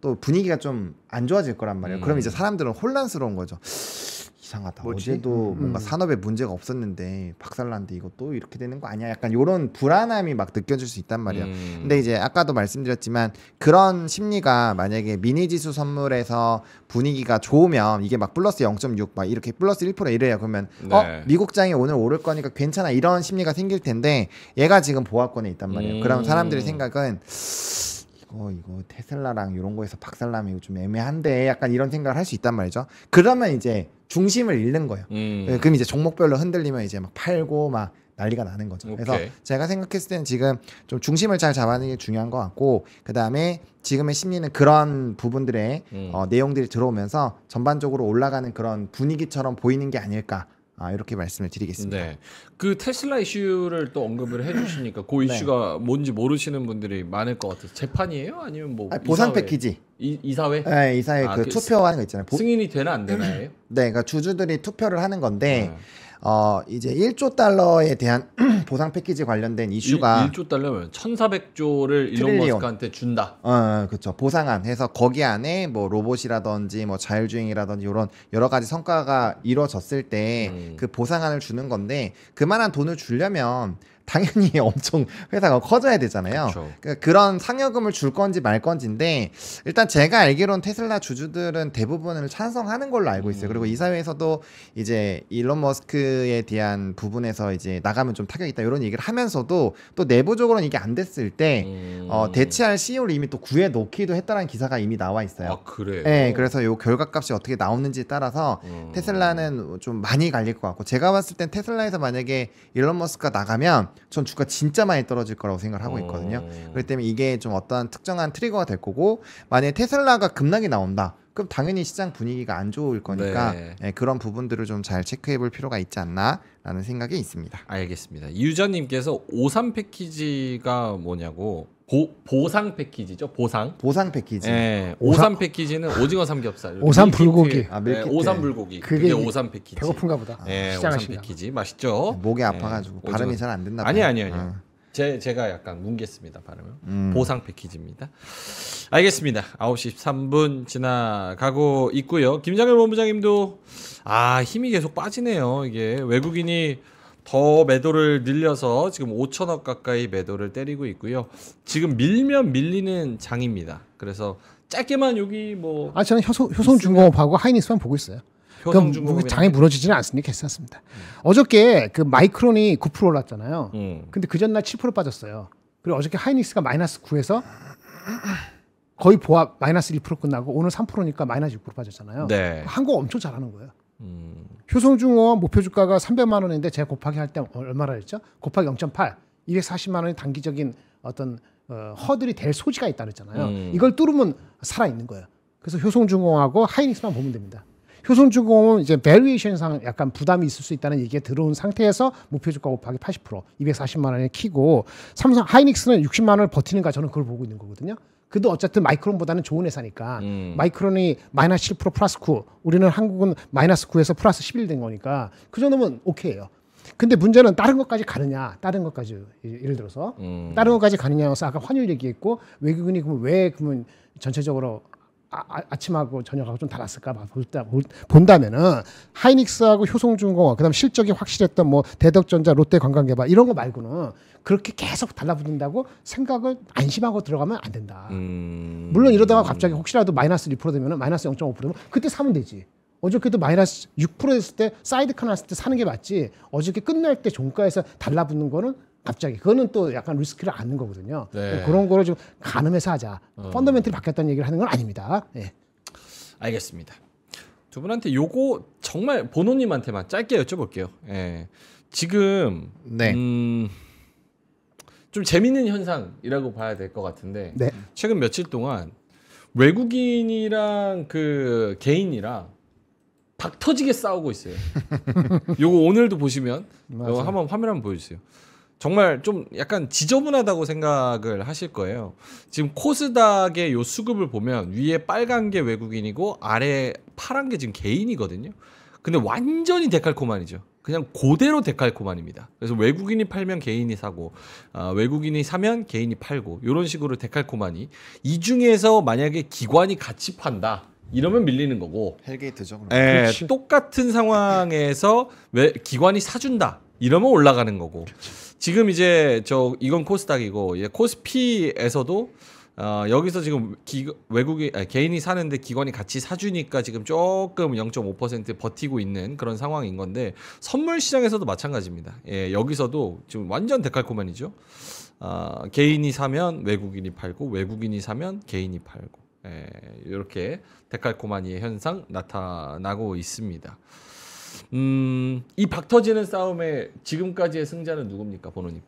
[SPEAKER 2] 또 분위기가 좀 안 좋아질 거란 말이에요. 그럼 이제 사람들은 혼란스러운 거죠. 이상하다.
[SPEAKER 3] 뭐지?
[SPEAKER 2] 어제도 뭔가 산업에 문제가 없었는데 박살났는데 이거 또 이렇게 되는 거 아니야? 약간 이런 불안함이 막 느껴질 수 있단 말이에요. 근데 이제 아까도 말씀드렸지만 그런 심리가 만약에 미니지수 선물에서 분위기가 좋으면 이게 막 플러스 0.6 막 이렇게 플러스 1% 이래요. 그러면
[SPEAKER 1] 네.
[SPEAKER 2] 미국장이 오늘 오를 거니까 괜찮아 이런 심리가 생길 텐데 얘가 지금 보합권에 있단 말이에요. 그럼 사람들의 생각은 이거 테슬라랑 이런 거에서 박살나면 이거 좀 애매한데 약간 이런 생각을 할 수 있단 말이죠. 그러면 이제 중심을 잃는 거예요. 그럼 이제 종목별로 흔들리면 이제 막 팔고 막 난리가 나는 거죠. 그래서
[SPEAKER 1] 오케이.
[SPEAKER 2] 제가 생각했을 때는 지금 좀 중심을 잘 잡아내는 게 중요한 것 같고 그 다음에 지금의 심리는 그런 부분들의 내용들이 들어오면서 전반적으로 올라가는 그런 분위기처럼 보이는 게 아닐까. 이렇게 말씀을 드리겠습니다.
[SPEAKER 1] 네. 그 테슬라 이슈를 또 언급을 해주시니까 그 이슈가 뭔지 모르시는 분들이 많을 것 같아서 재판이에요? 아니면 뭐
[SPEAKER 2] 보상
[SPEAKER 1] 이사회?
[SPEAKER 2] 패키지.
[SPEAKER 1] 이사회?
[SPEAKER 2] 네, 이사회 그 투표하는 거 있잖아요.
[SPEAKER 1] 승인이 되나 안 되나요?
[SPEAKER 2] 네, 그러니까 주주들이 투표를 하는 건데 이제 1조 달러에 대한 보상 패키지 관련된 이슈가
[SPEAKER 1] 1조 달러면 1,400조를 일론
[SPEAKER 2] 트릴리온.
[SPEAKER 1] 머스크한테 준다.
[SPEAKER 2] 그렇죠. 보상안 해서 거기 안에 뭐 로봇이라든지 뭐 자율주행이라든지 이런 여러 가지 성과가 이루어졌을 때 그 보상안을 주는 건데 그만한 돈을 주려면 당연히 엄청 회사가 커져야 되잖아요.
[SPEAKER 1] 그쵸.
[SPEAKER 2] 그러니까 그런 상여금을 줄 건지 말 건지인데 일단 제가 알기로는 테슬라 주주들은 대부분을 찬성하는 걸로 알고 있어요. 그리고 이사회에서도 이제 일론 머스크에 대한 부분에서 이제 나가면 좀 타격이 있다 이런 얘기를 하면서도 또 내부적으로는 이게 안 됐을 때 대체할 CEO를 이미 또 구해 놓기도 했다는 기사가 이미 나와 있어요.
[SPEAKER 1] 아 그래요?
[SPEAKER 2] 네, 그래서 요 결과값이 어떻게 나오는지에 따라서 테슬라는 좀 많이 갈릴 것 같고 제가 봤을 땐 테슬라에서 만약에 일론 머스크가 나가면 전 주가 진짜 많이 떨어질 거라고 생각을 하고 있거든요. 그렇기 때문에 이게 좀 어떠한 특정한 트리거가 될 거고 만약에 테슬라가 급락이 나온다. 그럼 당연히 시장 분위기가 안 좋을 거니까
[SPEAKER 1] 네.
[SPEAKER 2] 그런 부분들을 좀 잘 체크해 볼 필요가 있지 않나라는 생각이 있습니다.
[SPEAKER 1] 알겠습니다. 유저님께서 53 패키지가 뭐냐고 보상 패키지죠? 보상
[SPEAKER 2] 패키지.
[SPEAKER 1] 네, 53 패키지는 오징어 삼겹살,
[SPEAKER 3] 오삼
[SPEAKER 1] 밀키트,
[SPEAKER 3] 불고기.
[SPEAKER 2] 밀키트.
[SPEAKER 1] 53 불고기.
[SPEAKER 3] 그게
[SPEAKER 1] 그게 53 패키지.
[SPEAKER 3] 배고픈가 보다.
[SPEAKER 1] 네, 53
[SPEAKER 3] 시장하시냐.
[SPEAKER 1] 패키지 맛있죠?
[SPEAKER 2] 목이 아파가지고
[SPEAKER 1] 오징어.
[SPEAKER 2] 발음이 잘 안 된다.
[SPEAKER 1] 아니요. 제가 약간 뭉갰습니다 발음을. 보상 패키지입니다. 알겠습니다. 9시 13분 지나가고 있고요. 김장열 본부장님도 힘이 계속 빠지네요. 이게 외국인이 더 매도를 늘려서 지금 5천억 가까이 매도를 때리고 있고요. 지금 밀면 밀리는 장입니다. 그래서 짧게만 여기 뭐
[SPEAKER 3] 저는 효성중공업하고 하이닉스만 보고 있어요. 그럼
[SPEAKER 1] 효성중공업이랑
[SPEAKER 3] 장이 무너지지는 않으니까 괜찮습니다. 어저께 그 마이크론이 9% 올랐잖아요. 근데 그 전날 7% 빠졌어요. 그리고 어저께 하이닉스가 마이너스 9에서 거의 보합 마이너스 1% 끝나고 오늘 3%니까 마이너스 6% 빠졌잖아요.
[SPEAKER 1] 네.
[SPEAKER 3] 한국 엄청 잘하는 거예요. 효성중공업 목표 주가가 300만 원인데 제가 곱하기 할 때 얼마나 했죠? 곱하기 0.8, 240만 원이 단기적인 어떤 허들이 될 소지가 있다 그랬잖아요. 이걸 뚫으면 살아 있는 거예요. 그래서 효성중공업하고 하이닉스만 보면 됩니다. 효성중공업은 이제 베리에이션상 약간 부담이 있을 수 있다는 얘기가 들어온 상태에서 목표 주가 곱하기 80%, 240만 원에 키고 삼성 하이닉스는 60만 원을 버티는가 저는 그걸 보고 있는 거거든요. 그래도 어쨌든 마이크론보다는 좋은 회사니까 마이크론이 마이너스 7% 플러스 9, 우리는 한국은 마이너스 9에서 플러스 11 된 거니까 그 정도면 오케이예요. 근데 문제는 다른 것까지 가느냐, 다른 것까지 예를 들어서 다른 것까지 가느냐여서 아까 환율 얘기했고 외국인이 그러면 왜 그러면 전체적으로 아침하고 저녁하고 좀 달랐을까 본다면은 하이닉스하고 효성중공업 그다음 실적이 확실했던 뭐 대덕전자, 롯데관광개발 이런 거 말고는 그렇게 계속 달라붙는다고 생각을 안심하고 들어가면 안 된다. 물론 이러다가 갑자기 혹시라도 마이너스 2% 되면은 마이너스 0.5% 되면 그때 사면 되지. 어저께도 마이너스 6%였을 때 사이드카 났을 때 사는 게 맞지. 어저께 끝날 때 종가에서 달라붙는 거는 갑자기 그거는 또 약간 리스크를 안는 거거든요.
[SPEAKER 1] 네.
[SPEAKER 3] 그런 거를 좀 가늠해서 하자. 펀더멘털이 바뀌었다는 얘기를 하는 건 아닙니다. 예.
[SPEAKER 1] 알겠습니다. 두 분한테 요거 정말 보노님한테만 짧게 여쭤볼게요. 예. 지금
[SPEAKER 2] 네.
[SPEAKER 1] 좀 재밌는 현상이라고 봐야 될 것 같은데
[SPEAKER 3] 네.
[SPEAKER 1] 최근 며칠 동안 외국인이랑 그 개인이랑 박 터지게 싸우고 있어요. 요거 오늘도 보시면 요거 한번 화면 한번 보여주세요. 정말 좀 약간 지저분하다고 생각을 하실 거예요. 지금 코스닥의 요 수급을 보면 위에 빨간 게 외국인이고 아래 파란 게 지금 개인이거든요. 근데 완전히 데칼코마니죠. 그냥 그대로 데칼코마니입니다. 그래서 외국인이 팔면 개인이 사고 외국인이 사면 개인이 팔고 이런 식으로 데칼코마니. 이 중에서 만약에 기관이 같이 판다. 이러면 밀리는 거고.
[SPEAKER 2] 헬게이트죠.
[SPEAKER 1] 예, 똑같은 상황에서 왜 기관이 사준다. 이러면 올라가는 거고. 지금 이제 이건 코스닥이고 코스피에서도 여기서 지금 개인이 사는데 기관이 같이 사주니까 지금 조금 0.5% 버티고 있는 그런 상황인 건데 선물 시장에서도 마찬가지입니다. 예, 여기서도 지금 완전 데칼코마니죠. 개인이 사면 외국인이 팔고 외국인이 사면 개인이 팔고 이렇게 데칼코마니의 현상 나타나고 있습니다. 이 박터지는 싸움의 지금까지의 승자는 누굽니까, 보노님?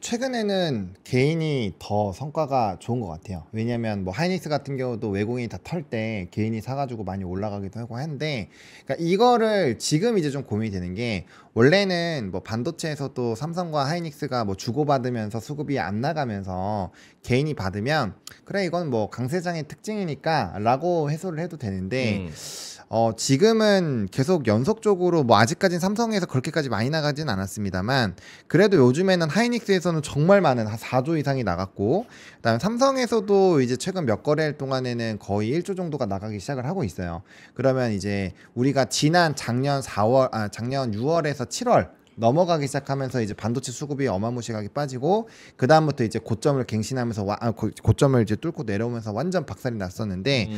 [SPEAKER 2] 최근에는 개인이 더 성과가 좋은 것 같아요. 왜냐하면 뭐 하이닉스 같은 경우도 외국인이 다 털 때 개인이 사가지고 많이 올라가기도 하고 하는데, 그러니까 이거를 지금 이제 좀 고민이 되는 게, 원래는 뭐 반도체에서도 삼성과 하이닉스가 뭐 주고받으면서 수급이 안 나가면서 개인이 받으면 그래 이건 뭐 강세장의 특징이니까라고 해소를 해도 되는데. 지금은 계속 연속적으로 뭐 아직까지는 삼성에서 그렇게까지 많이 나가진 않았습니다만 그래도 요즘에는 하이닉스에서는 정말 많은 한 4조 이상이 나갔고, 그다음에 삼성에서도 이제 최근 몇 거래일 동안에는 거의 1조 정도가 나가기 시작을 하고 있어요. 그러면 이제 우리가 지난 작년 6월에서 7월 넘어가기 시작하면서 이제 반도체 수급이 어마무시하게 빠지고, 그 다음부터 이제 고점을 갱신하면서 고점을 이제 뚫고 내려오면서 완전 박살이 났었는데,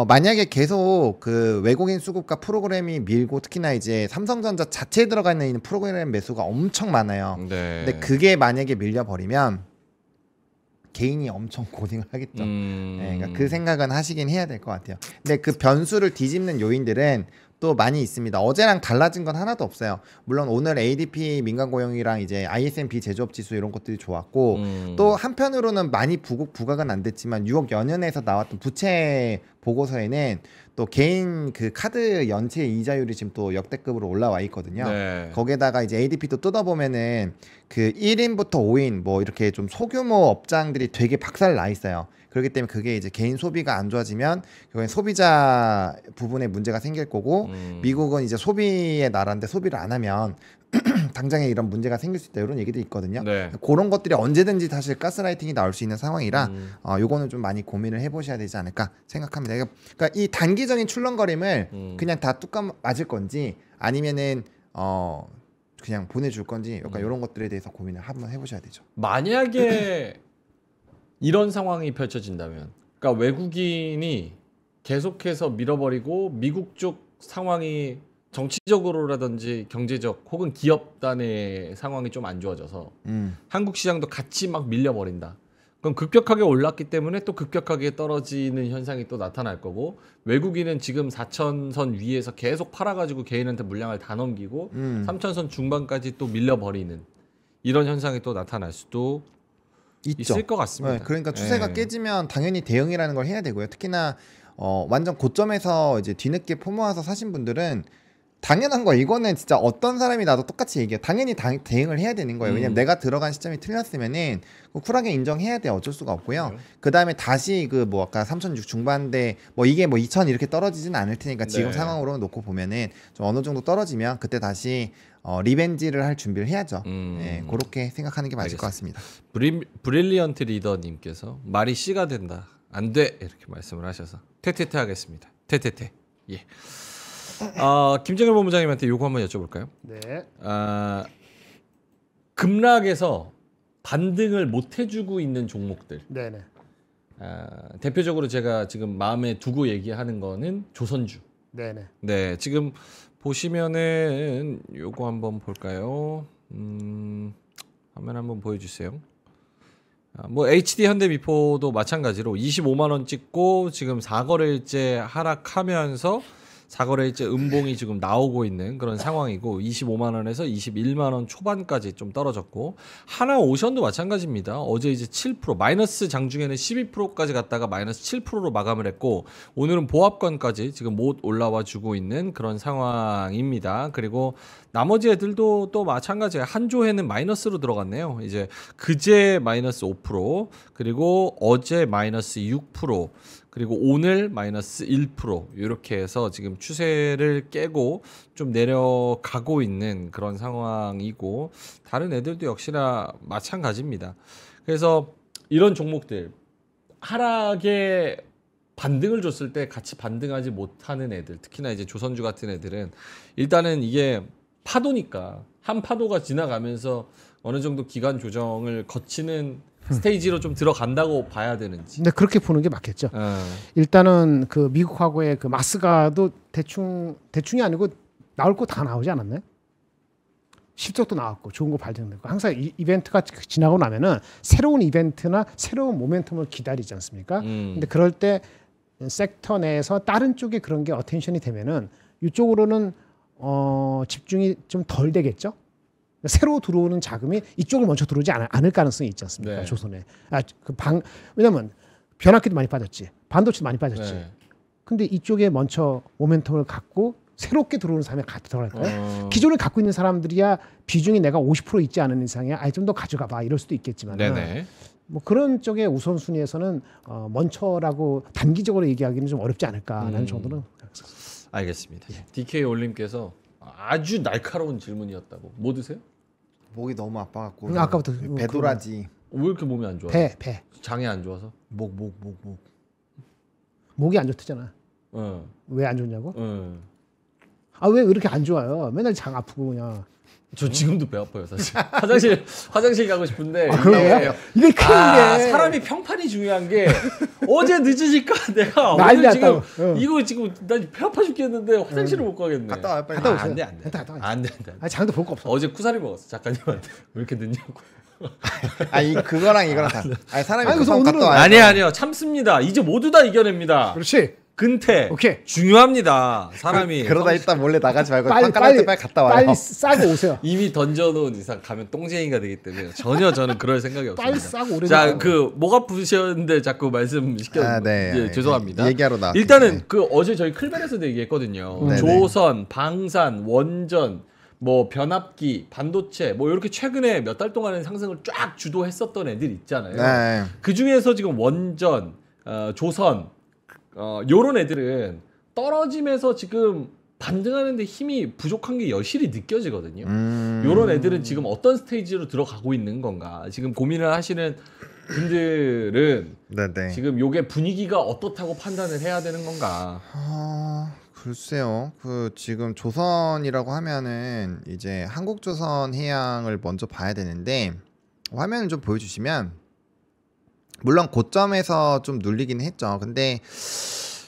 [SPEAKER 2] 만약에 계속 그 외국인 수급과 프로그램이 밀고, 특히나 이제 삼성전자 자체에 들어가 있는 프로그램 매수가 엄청 많아요.
[SPEAKER 1] 네.
[SPEAKER 2] 근데 그게 만약에 밀려버리면 개인이 엄청 고생을 하겠죠. 네, 그러니까 그 생각은 하시긴 해야 될 것 같아요. 근데 그 변수를 뒤집는 요인들은 또 많이 있습니다. 어제랑 달라진 건 하나도 없어요. 물론 오늘 ADP 민간 고용이랑 이제 ISM-B 제조업 지수 이런 것들이 좋았고, 또 한편으로는 많이 부각은 안 됐지만 6억 연연에서 나왔던 부채 보고서에는 또 개인 그 카드 연체 이자율이 지금 또 역대급으로 올라와 있거든요.
[SPEAKER 1] 네.
[SPEAKER 2] 거기에다가 이제 ADP도 뜯어보면은 그 1인부터 5인 뭐 이렇게 좀 소규모 업장들이 되게 박살 나 있어요. 그렇기 때문에 그게 이제 개인 소비가 안 좋아지면 결국엔 소비자 부분에 문제가 생길 거고, 미국은 이제 소비의 나라인데 소비를 안 하면 당장에 이런 문제가 생길 수 있다, 이런 얘기도 있거든요. 네. 그런 것들이 언제든지 사실 가스라이팅이 나올 수 있는 상황이라 요거는 좀 많이 고민을 해보셔야 되지 않을까 생각합니다. 그러니까 이 단기적인 출렁거림을 그냥 다 뚜껑 맞을 건지 아니면은 그냥 보내줄 건지 약간 이런 것들에 대해서 고민을 한번 해보셔야 되죠.
[SPEAKER 1] 만약에 이런 상황이 펼쳐진다면, 그러니까 외국인이 계속해서 밀어버리고 미국 쪽 상황이 정치적으로라든지 경제적 혹은 기업단의 상황이 좀 안 좋아져서 한국 시장도 같이 막 밀려버린다. 그럼 급격하게 올랐기 때문에 또 급격하게 떨어지는 현상이 또 나타날 거고, 외국인은 지금 4,000선 위에서 계속 팔아가지고 개인한테 물량을 다 넘기고 3,000선 중반까지 또 밀려버리는 이런 현상이 또 나타날 수도
[SPEAKER 2] 있죠.
[SPEAKER 1] 있을 것 같습니다.
[SPEAKER 2] 네, 그러니까 추세가 깨지면 당연히 대응이라는 걸 해야 되고요. 특히나 완전 고점에서 이제 뒤늦게 포모아서 사신 분들은 당연한 거예요. 이거는 진짜 어떤 사람이 나도 똑같이 얘기해요. 당연히 대응을 해야 되는 거예요. 왜냐면 내가 들어간 시점이 틀렸으면은 쿨하게 인정해야 돼요. 어쩔 수가 없고요. 그 다음에 다시 그 뭐 아까 3,600 중반대 뭐 이게 뭐 2,000 이렇게 떨어지진 않을 테니까 지금 상황으로 놓고 보면은 좀 어느 정도 떨어지면 그때 다시 리벤지를 할 준비를 해야죠. 네, 그렇게 생각하는 게 맞을 것 같습니다.
[SPEAKER 1] 브릴리언트 리더님께서 말이 씨가 된다, 안 돼, 이렇게 말씀을 하셔서 퇴퇴퇴 하겠습니다. 퇴퇴퇴. 예. 김정일 본부장님한테 요거 한번 여쭤볼까요?
[SPEAKER 3] 네.
[SPEAKER 1] 급락에서 반등을 못 해주고 있는 종목들.
[SPEAKER 3] 네네.
[SPEAKER 1] 대표적으로 제가 지금 마음에 두고 얘기하는 거는 조선주.
[SPEAKER 3] 네네.
[SPEAKER 1] 네, 지금 보시면은 요거 한번 볼까요? 화면 한번 보여주세요. 뭐 HD 현대미포도 마찬가지로 25만 원 찍고 지금 4거래일째 하락하면서 4거래일째 음봉이 지금 나오고 있는 그런 상황이고 25만 원에서 21만 원 초반까지 좀 떨어졌고 하나오션도 마찬가지입니다. 어제 이제 7% 마이너스 장중에는 12%까지 갔다가 마이너스 7%로 마감을 했고 오늘은 보합권까지 지금 못 올라와 주고 있는 그런 상황입니다. 그리고 나머지 애들도 또 마찬가지예요. 한조회는 마이너스로 들어갔네요. 이제 그제 마이너스 5% 그리고 어제 마이너스 6% 그리고 오늘 마이너스 1% 이렇게 해서 지금 추세를 깨고 좀 내려가고 있는 그런 상황이고 다른 애들도 역시나 마찬가지입니다. 그래서 이런 종목들 하락에 반등을 줬을 때 같이 반등하지 못하는 애들 특히나 이제 조선주 같은 애들은 일단은 이게 파도니까 한 파도가 지나가면서 어느 정도 기간 조정을 거치는 스테이지로 좀 들어간다고 봐야 되는지.
[SPEAKER 3] 근데 그렇게 보는 게 맞겠죠. 일단은 그 미국하고의 그 마스가도 대충이 아니고 나올 거 다 나오지 않았나요? 실적도 나왔고 좋은 거 발견되고 항상 이벤트가 지나고 나면은 새로운 이벤트나 새로운 모멘텀을 기다리지 않습니까? 근데 그럴 때 섹터 내에서 다른 쪽에 그런 게 어텐션이 되면은 이쪽으로는 집중이 좀 덜 되겠죠. 새로 들어오는 자금이 이쪽을 먼저 들어오지 않을 가능성이 있지 않습니까?
[SPEAKER 1] 네.
[SPEAKER 3] 조선에. 왜냐면 변압기도 많이 빠졌지. 반도체도 많이 빠졌지.
[SPEAKER 1] 네.
[SPEAKER 3] 근데 이쪽에 먼저 모멘텀을 갖고 새롭게 들어오는 사람이 들어갈까요? 기존에 갖고 있는 사람들이야 비중이 내가 50% 있지 않은 이상에 아예 좀 더 가져가 봐 이럴 수도 있겠지만
[SPEAKER 1] 네네.
[SPEAKER 3] 뭐 그런 쪽의 우선순위에서는 먼저라고 단기적으로 얘기하기는 좀 어렵지 않을까라는 정도는.
[SPEAKER 1] 알겠습니다. DK 올림께서 아주 날카로운 질문이었다고. 뭐 드세요?
[SPEAKER 2] 목이 너무 아파갖고
[SPEAKER 3] 아까부터
[SPEAKER 2] 배도라지.
[SPEAKER 1] 왜 이렇게 몸이 안 좋아?
[SPEAKER 3] 배
[SPEAKER 1] 장이 안 좋아서?
[SPEAKER 3] 목이 안 좋대잖아.
[SPEAKER 1] 응.
[SPEAKER 3] 왜 안 좋냐고?
[SPEAKER 1] 응.
[SPEAKER 3] 아 왜 이렇게 안 좋아요? 맨날 장 아프고 그냥.
[SPEAKER 1] 저 지금도 배 아파요 사실. 화장실 가고 싶은데
[SPEAKER 3] 그래요? 이게 큰 게.
[SPEAKER 1] 사람이 평판이 중요한 게 어제 늦으니까 내가
[SPEAKER 3] 난리
[SPEAKER 1] 오늘 지금
[SPEAKER 3] 났다고.
[SPEAKER 1] 이거 지금 나 배 아파 죽겠는데 화장실을 못 가겠네.
[SPEAKER 2] 갔다 와요, 빨리.
[SPEAKER 3] 갔다 오세요.
[SPEAKER 1] 안돼 안돼
[SPEAKER 3] 갔다 와요.
[SPEAKER 1] 안돼.
[SPEAKER 3] 아 장도 볼 거 없어.
[SPEAKER 1] 어제 쿠사리 먹었어 작가님한테. 왜 이렇게 늦냐고.
[SPEAKER 2] 그거랑 이거랑 다. 사람이
[SPEAKER 3] 아니, 그래서
[SPEAKER 2] 급하면
[SPEAKER 3] 오늘은-
[SPEAKER 2] 갔다 와요.
[SPEAKER 1] 아니요 참습니다. 이제 모두 다 이겨냅니다.
[SPEAKER 3] 그렇지.
[SPEAKER 1] 근태
[SPEAKER 3] 오케이.
[SPEAKER 1] 중요합니다. 사람이
[SPEAKER 2] 그러다 일단 몰래 나가지 말고
[SPEAKER 3] 빨리
[SPEAKER 2] 빨리 갔다 와요.
[SPEAKER 3] 빨리 싸고 오세요.
[SPEAKER 1] 이미 던져놓은 이상 가면 똥쟁이가 되기 때문에 전혀 저는 그럴 생각이 없습니다.
[SPEAKER 3] 빨리 싸고 오래.
[SPEAKER 1] 자, 목 아프셨는데 자꾸 말씀 시켜 죄송합니다.
[SPEAKER 2] 얘기하러 나왔어요.
[SPEAKER 1] 일단은 그 어제 저희 클벤에서도 얘기했거든요.
[SPEAKER 2] 네네.
[SPEAKER 1] 조선, 방산, 원전, 뭐 변압기, 반도체, 뭐 이렇게 최근에 몇 달 동안은 상승을 쫙 주도했었던 애들 있잖아요.
[SPEAKER 2] 네.
[SPEAKER 1] 그 중에서 지금 원전, 조선, 요런 애들은 떨어지면서 지금 반등하는데 힘이 부족한 게 여실히 느껴지거든요. 요런 애들은 지금 어떤 스테이지로 들어가고 있는 건가? 지금 고민을 하시는 분들은
[SPEAKER 2] 네네.
[SPEAKER 1] 지금 요게 분위기가 어떻다고 판단을 해야 되는 건가?
[SPEAKER 2] 글쎄요. 지금 조선이라고 하면은 이제 한국조선 해양을 먼저 봐야 되는데 화면을 좀 보여주시면 물론 고점에서 좀 눌리긴 했죠. 근데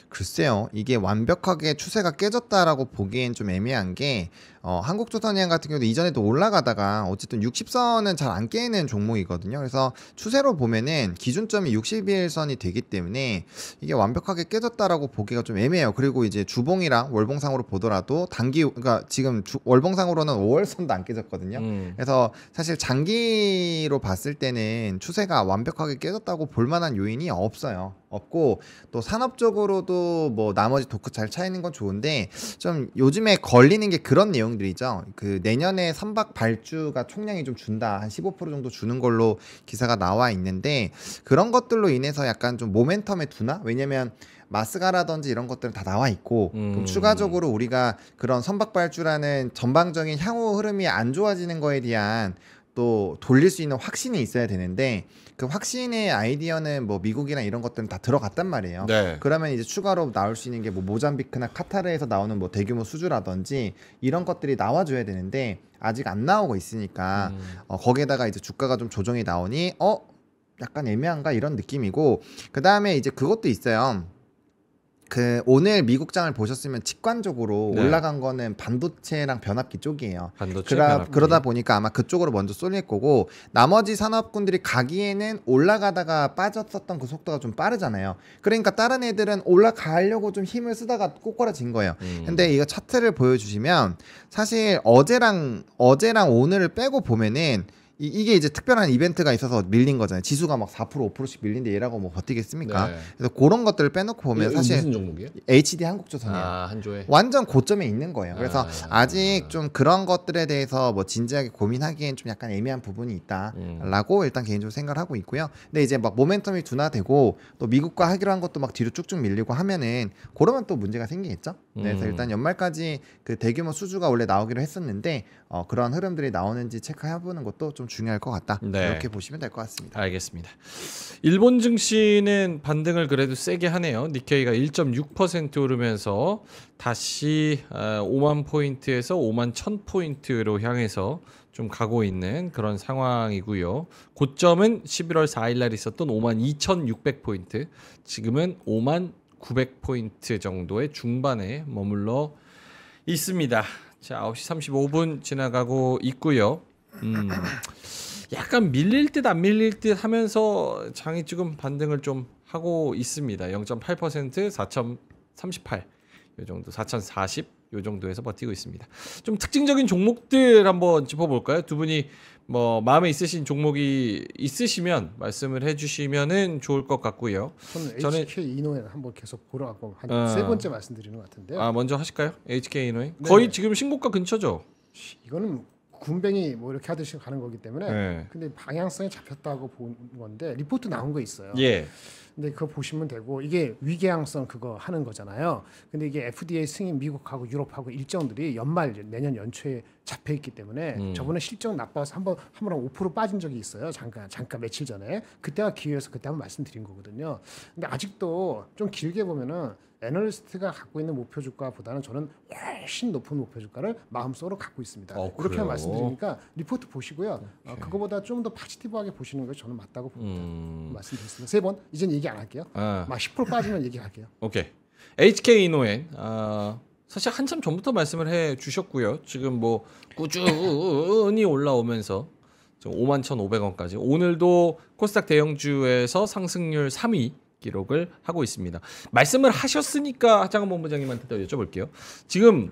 [SPEAKER 2] 글쎄요. 이게 완벽하게 추세가 깨졌다라고 보기엔 좀 애매한 게 한국조선해양 같은 경우도 이전에도 올라가다가 어쨌든 60선은 잘 안 깨는 종목이거든요. 그래서 추세로 보면은 기준점이 60일선이 되기 때문에 이게 완벽하게 깨졌다라고 보기가 좀 애매해요. 그리고 이제 주봉이랑 월봉상으로 보더라도 그러니까 지금 월봉상으로는 5월선도 안 깨졌거든요. 그래서 사실 장기로 봤을 때는 추세가 완벽하게 깨졌다고 볼 만한 요인이 없고 또 산업적으로도 뭐 나머지 도크 잘 차이는 건 좋은데 좀 요즘에 걸리는 게 그런 내용들이죠. 그 내년에 선박 발주가 총량이 좀 준다. 한 15% 정도 주는 걸로 기사가 나와 있는데 그런 것들로 인해서 약간 좀 모멘텀에 두나? 왜냐면 마스가라든지 이런 것들은 다 나와 있고 그럼 추가적으로 우리가 그런 선박 발주라는 전방적인 향후 흐름이 안 좋아지는 거에 대한 또 돌릴 수 있는 확신이 있어야 되는데 그 확신의 아이디어는 뭐 미국이나 이런 것들은 다 들어갔단 말이에요.
[SPEAKER 1] 네.
[SPEAKER 2] 그러면 이제 추가로 나올 수 있는 게 뭐 모잠비크나 카타르에서 나오는 뭐 대규모 수주라든지 이런 것들이 나와줘야 되는데 아직 안 나오고 있으니까 거기에다가 이제 주가가 좀 조정이 나오니 약간 애매한가 이런 느낌이고 그 다음에 이제 그것도 있어요. 그 오늘 미국장을 보셨으면 직관적으로
[SPEAKER 1] 네.
[SPEAKER 2] 올라간 거는 반도체랑 변압기 쪽이에요.
[SPEAKER 1] 반도체 변압기.
[SPEAKER 2] 그러다 보니까 아마 그쪽으로 먼저 쏠릴 거고 나머지 산업군들이 가기에는 올라가다가 빠졌었던 그 속도가 좀 빠르잖아요. 그러니까 다른 애들은 올라가려고 좀 힘을 쓰다가 꼬꾸라진 거예요. 근데 이거 차트를 보여주시면 사실 어제랑 오늘을 빼고 보면은 이게 이제 특별한 이벤트가 있어서 밀린 거잖아요. 지수가 막 4% 5%씩 밀린데 얘라고 뭐 버티겠습니까?
[SPEAKER 1] 네.
[SPEAKER 2] 그래서 그런 것들을 빼놓고 보면
[SPEAKER 1] 이거
[SPEAKER 2] 사실
[SPEAKER 1] 무슨 종목이에요?
[SPEAKER 2] HD 한국조선이에요.
[SPEAKER 1] 한조에.
[SPEAKER 2] 완전 고점에 있는 거예요. 그래서
[SPEAKER 1] 아.
[SPEAKER 2] 아직 좀 그런 것들에 대해서 뭐 진지하게 고민하기엔 좀 약간 애매한 부분이 있다라고 일단 개인적으로 생각을 하고 있고요. 근데 이제 막 모멘텀이 둔화되고 또 미국과 하기로 한 것도 막 뒤로 쭉쭉 밀리고 하면은 그러면 또 문제가 생기겠죠. 그래서 일단 연말까지 그 대규모 수주가 원래 나오기로 했었는데 그런 흐름들이 나오는지 체크해보는 것도 좀 중요할 것 같다.
[SPEAKER 1] 네.
[SPEAKER 2] 이렇게 보시면 될 것 같습니다.
[SPEAKER 1] 알겠습니다. 일본 증시는 반등을 그래도 세게 하네요. 니케이가 1.6% 오르면서 다시 5만 포인트에서 5만 1천 포인트로 향해서 좀 가고 있는 그런 상황이고요. 고점은 11월 4일 날 있었던 5만 2,600 포인트, 지금은 5만 900 포인트 정도의 중반에 머물러 있습니다. 자, 9시 35분 지나가고 있고요. 약간 밀릴 듯 안 밀릴 듯 하면서 장이 지금 반등을 좀 하고 있습니다. 0.8%, 4.38, 요 정도, 4,040, 요 정도에서 버티고 있습니다. 좀 특징적인 종목들 한번 짚어볼까요? 두 분이 뭐 마음에 있으신 종목이 있으시면 말씀을 해주시면은 좋을 것 같고요.
[SPEAKER 3] 저는 HK 이노엔 한번 계속 보러 가고 한 세 번째 말씀드리는 것 같은데요.
[SPEAKER 1] 먼저 하실까요? HK 이노에
[SPEAKER 3] 네.
[SPEAKER 1] 거의 지금 신고가 근처죠.
[SPEAKER 3] 이거는 군뱅이 뭐 이렇게 하듯이 가는 거기 때문에
[SPEAKER 1] 네.
[SPEAKER 3] 근데 방향성이 잡혔다고 본 건데 리포트 나온 거 있어요.
[SPEAKER 1] 예.
[SPEAKER 3] 근데 그거 보시면 되고 이게 위계양성 그거 하는 거잖아요. 근데 이게 FDA 승인 미국하고 유럽하고 일정들이 연말 내년 연초에 잡혀 있기 때문에 저번에 실적 나빠서 한번 5% 빠진 적이 있어요. 잠깐 며칠 전에 그때가 기회여서 그때 한번 말씀드린 거거든요. 근데 아직도 좀 길게 보면은 애널리스트가 갖고 있는 목표 주가보다는 저는 훨씬 높은 목표 주가를 마음속으로 갖고 있습니다.
[SPEAKER 1] 그래요?
[SPEAKER 3] 그렇게 말씀드리니까 리포트 보시고요. 그거보다 좀 더 포지티브하게 보시는 것이 저는 맞다고 봅니다. 말씀드렸습니다. 세 번 이제는 얘기 안 할게요. 막 10% 빠지면 얘기할게요.
[SPEAKER 1] 오케이. HK 이노엔 사실 한참 전부터 말씀을 해 주셨고요. 지금 뭐 꾸준히 올라오면서 51,500원까지 오늘도 코스닥 대형주에서 상승률 3위 기록을 하고 있습니다. 말씀을 하셨으니까 하장원 본부장님한테 또 여쭤볼게요. 지금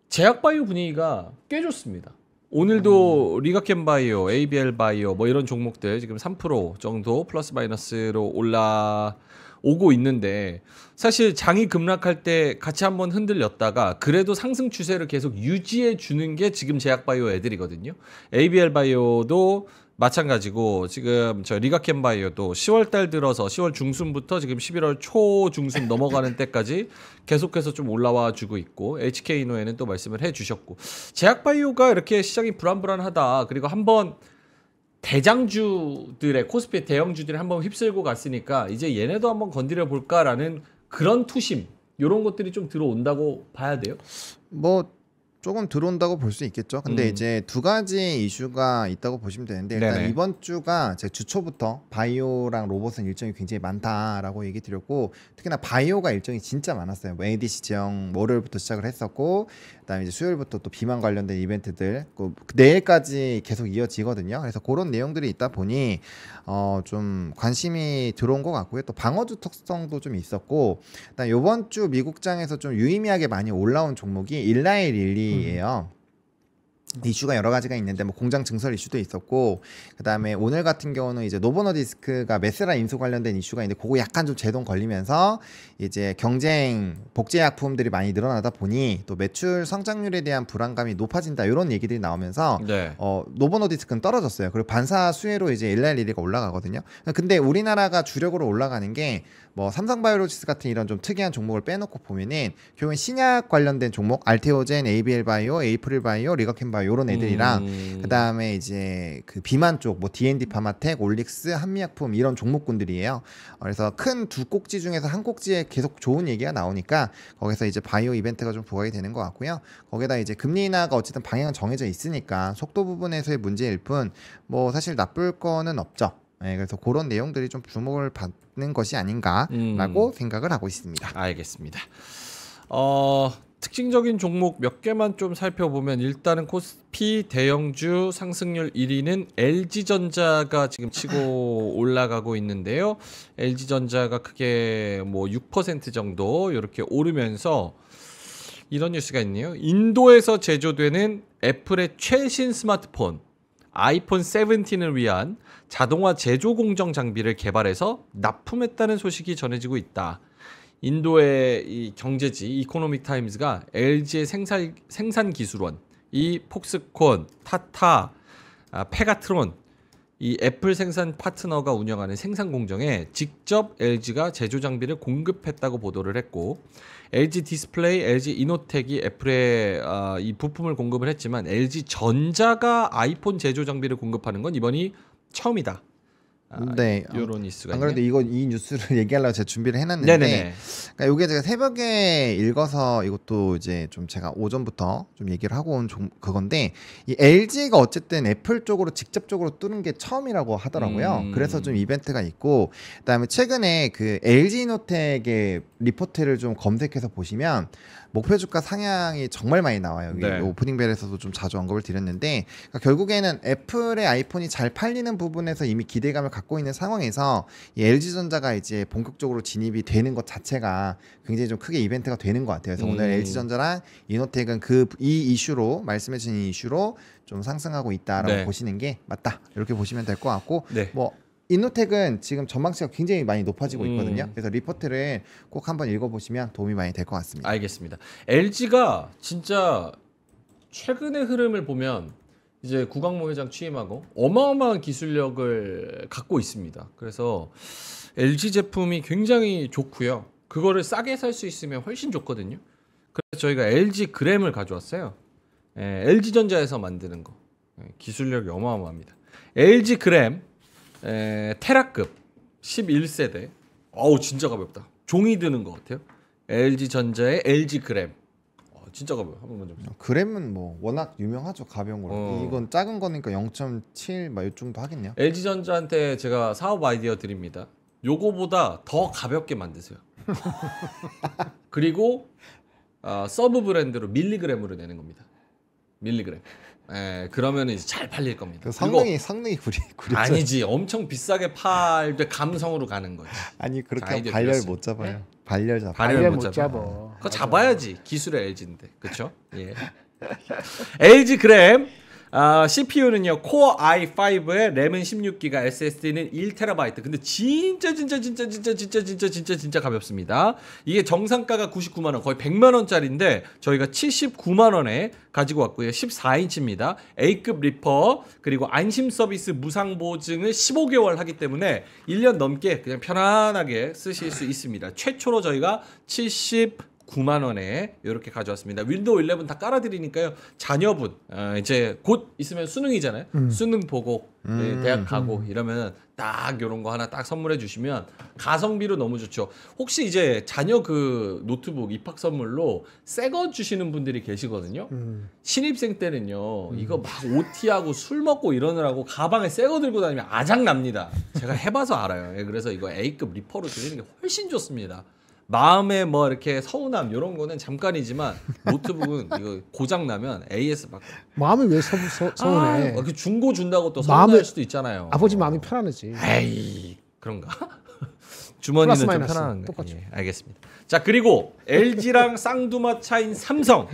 [SPEAKER 1] 제약바이오 분위기가 꽤 좋습니다. 오늘도 리가켄바이오, ABL바이오 뭐 이런 종목들 지금 3% 정도 플러스 마이너스로 올라오고 있는데 사실 장이 급락할 때 같이 한번 흔들렸다가 그래도 상승 추세를 계속 유지해 주는 게 지금 제약바이오 애들이거든요. ABL바이오도 마찬가지고 지금 저 리가켄바이오도 10월달 들어서 10월 중순부터 지금 11월 초 중순 넘어가는 때까지 계속해서 좀 올라와 주고 있고 HK이노에는 또 말씀을 해주셨고 제약바이오가 이렇게 시장이 불안불안하다 그리고 한번 대장주들의 코스피 대형주들이 한번 휩쓸고 갔으니까 이제 얘네도 한번 건드려 볼까라는 그런 투심 이런 것들이 좀 들어온다고 봐야 돼요.
[SPEAKER 2] 뭐 조금 들어온다고 볼 수 있겠죠. 근데 이제 두 가지 이슈가 있다고 보시면 되는데 일단
[SPEAKER 1] 네네.
[SPEAKER 2] 이번 주가 제 주초부터 바이오랑 로봇은 일정이 굉장히 많다라고 얘기 드렸고 특히나 바이오가 일정이 진짜 많았어요. 뭐 ADC 지정 월요일부터 시작을 했었고 그다음에 이제 수요일부터 또 비만 관련된 이벤트들 내일까지 계속 이어지거든요. 그래서 그런 내용들이 있다 보니 좀 관심이 들어온 것 같고요. 또 방어주 특성도 좀 있었고 그다음 이번 주 미국장에서 좀 유의미하게 많이 올라온 종목이 일라이 릴리예요. 이슈가 여러 가지가 있는데 뭐 공장 증설 이슈도 있었고 그다음에 오늘 같은 경우는 이제 노보노디스크가 메스라 인수 관련된 이슈가 있는데 그거 약간 좀 제동 걸리면서 이제 경쟁 복제약품들이 많이 늘어나다 보니 또 매출 성장률에 대한 불안감이 높아진다 이런 얘기들이 나오면서
[SPEAKER 1] 네.
[SPEAKER 2] 노보노디스크는 떨어졌어요. 그리고 반사 수혜로 이제 일라일리가 올라가거든요. 근데 우리나라가 주력으로 올라가는 게 뭐 삼성바이오로지스 같은 이런 좀 특이한 종목을 빼놓고 보면은 결국엔 신약 관련된 종목 알테오젠, ABL바이오, 에이프릴바이오, 리가켄바이오 이런 애들이랑 그다음에 이제 그 비만 쪽 뭐 D&D 파마텍, 올릭스, 한미약품 이런 종목군들이에요. 그래서 큰 두 꼭지 중에서 한 꼭지에 계속 좋은 얘기가 나오니까 거기서 이제 바이오 이벤트가 좀 부각이 되는 것 같고요. 거기다 이제 금리 인하가 어쨌든 방향은 정해져 있으니까 속도 부분에서의 문제일 뿐 뭐 사실 나쁠 거는 없죠. 네, 그래서 그런 내용들이 좀 주목을 받는 것이 아닌가라고 생각을 하고 있습니다.
[SPEAKER 1] 알겠습니다. 특징적인 종목 몇 개만 좀 살펴보면 일단은 코스피 대형주 상승률 1위는 LG전자가 지금 치고 올라가고 있는데요. LG전자가 크게 뭐 6% 정도 이렇게 오르면서 이런 뉴스가 있네요. 인도에서 제조되는 애플의 최신 스마트폰 아이폰 17을 위한 자동화 제조 공정 장비를 개발해서 납품했다는 소식이 전해지고 있다. 인도의 이 경제지 이코노믹 타임즈가 LG의 생산 기술원, 이 폭스콘, 타타, 페가트론, 이 애플 생산 파트너가 운영하는 생산 공정에 직접 LG가 제조 장비를 공급했다고 보도를 했고, LG 디스플레이, LG 이노텍이 애플에 이 부품을 공급을 했지만 LG 전자가 아이폰 제조 장비를 공급하는 건 이번이 처음이다.
[SPEAKER 2] 네,
[SPEAKER 1] 이런 뉴스가
[SPEAKER 2] 안 그래도
[SPEAKER 1] 있네요.
[SPEAKER 2] 이 뉴스를 얘기하려고 제가 준비를 해놨는데,
[SPEAKER 1] 네네네.
[SPEAKER 2] 그러니까 이게 제가 새벽에 읽어서 이것도 이제 좀 제가 오전부터 좀 얘기를 하고 온 그건데, 이 LG가 어쨌든 애플 쪽으로 직접적으로 뚫은 게 처음이라고 하더라고요. 그래서 좀 이벤트가 있고, 그다음에 최근에 그 LG노텍의 리포트를 좀 검색해서 보시면 목표 주가 상향이 정말 많이 나와요. 여기
[SPEAKER 1] 네.
[SPEAKER 2] 오프닝벨에서도 좀 자주 언급을 드렸는데, 그러니까 결국에는 애플의 아이폰이 잘 팔리는 부분에서 이미 기대감을 갖고 있는 상황에서 이 LG전자가 이제 본격적으로 진입이 되는 것 자체가 굉장히 좀 크게 이벤트가 되는 것 같아요. 그래서 오늘 LG전자랑 이노텍은 이 이슈로 말씀해주신 이 이슈로 좀 상승하고 있다라고
[SPEAKER 1] 네.
[SPEAKER 2] 보시는 게 맞다, 이렇게 보시면 될 것 같고,
[SPEAKER 1] 네.
[SPEAKER 2] 뭐 이노텍은 지금 전망치가 굉장히 많이 높아지고 있거든요. 그래서 리포트를 꼭 한번 읽어보시면 도움이 많이 될 것 같습니다.
[SPEAKER 1] 알겠습니다. LG가 진짜 최근의 흐름을 보면 이제 구광모 회장 취임하고 어마어마한 기술력을 갖고 있습니다. 그래서 LG 제품이 굉장히 좋고요. 그거를 싸게 살 수 있으면 훨씬 좋거든요. 그래서 저희가 LG 그램을 가져왔어요. LG전자에서 만드는 거. 기술력이 어마어마합니다. LG 그램 테라급 11세대. 어우 진짜 가볍다. 종이 드는 것 같아요. LG전자의 LG 그램. 진짜 가벼워. 한번 먼저 보세요.
[SPEAKER 2] 그램은 뭐 워낙 유명하죠, 가벼운 거로. 이건 작은 거니까 0.7 막 이 정도 하겠네요.
[SPEAKER 1] LG전자한테 제가 사업 아이디어 드립니다. 요거보다 더 가볍게 만드세요. 그리고 서브 브랜드로 밀리그램으로 내는 겁니다. 밀리그램. 그러면 이제 잘 팔릴 겁니다.
[SPEAKER 2] 그 성능이 구려.
[SPEAKER 1] 아니지, 엄청 비싸게 팔 때 감성으로 가는 거지.
[SPEAKER 2] 아니 그렇게 하면
[SPEAKER 1] 아이디어
[SPEAKER 2] 발열
[SPEAKER 1] 들었어요.
[SPEAKER 2] 못 잡아요. 발열 잡아.
[SPEAKER 3] 발열 못 잡어.
[SPEAKER 1] 그거 잡아야지. 기술의 LG인데, 그렇죠? 예. LG 그램. CPU는요 코어 i5에 램은 16기가, SSD는 1TB. 근데 진짜 가볍습니다. 이게 정상가가 99만 원, 거의 100만 원짜리인데 저희가 79만 원에 가지고 왔고요. 14인치입니다. A급 리퍼, 그리고 안심 서비스 무상 보증을 15개월 하기 때문에 1년 넘게 그냥 편안하게 쓰실 수 있습니다. 최초로 저희가 79만 원에 이렇게 가져왔습니다. 윈도우 11 다 깔아드리니까요. 자녀분 이제 곧 있으면 수능이잖아요. 수능 보고 대학 가고 이러면 딱 이런 거 하나 딱 선물해 주시면 가성비로 너무 좋죠. 혹시 이제 자녀 그 노트북 입학 선물로 새 거 주시는 분들이 계시거든요. 신입생 때는요 이거 막 OT하고 술 먹고 이러느라고 가방에 새 거 들고 다니면 아작납니다. 제가 해봐서 알아요. 그래서 이거 A급 리퍼로 드리는 게 훨씬 좋습니다. 마음에 뭐 이렇게 서운함 이런 거는 잠깐이지만 노트북은 이거 고장 나면 AS 막
[SPEAKER 3] 마음이 왜 서운해?
[SPEAKER 1] 그 중고 준다고 또
[SPEAKER 3] 마음을-
[SPEAKER 1] 서운할 수도 있잖아요.
[SPEAKER 3] 아버지 마음이 편안하지.
[SPEAKER 1] 에이 그런가? 주머니는
[SPEAKER 3] 플러스
[SPEAKER 1] 좀
[SPEAKER 3] 마이너스
[SPEAKER 1] 편안한 거.
[SPEAKER 3] 똑같죠.
[SPEAKER 1] 예, 알겠습니다. 자 그리고 LG랑 쌍두마차인 삼성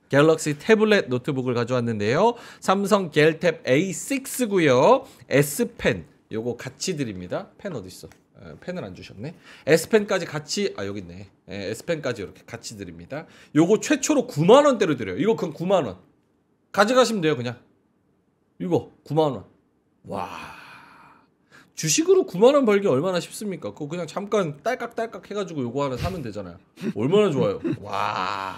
[SPEAKER 1] 갤럭시 태블릿 노트북을 가져왔는데요. 삼성 갤탭 A6고요. S펜 요거 같이 드립니다. 펜 어디 있어? 펜을 안 주셨네. S펜까지 같이 여기 있네. S펜까지 이렇게 같이 드립니다. 요거 최초로 9만 원대로 드려요. 이거 그럼 9만 원 가져가시면 돼요. 그냥 이거 9만 원. 와 주식으로 9만 원 벌기 얼마나 쉽습니까? 그거 그냥 잠깐 딸깍딸깍 해가지고 요거 하나 사면 되잖아요. 얼마나 좋아요. 와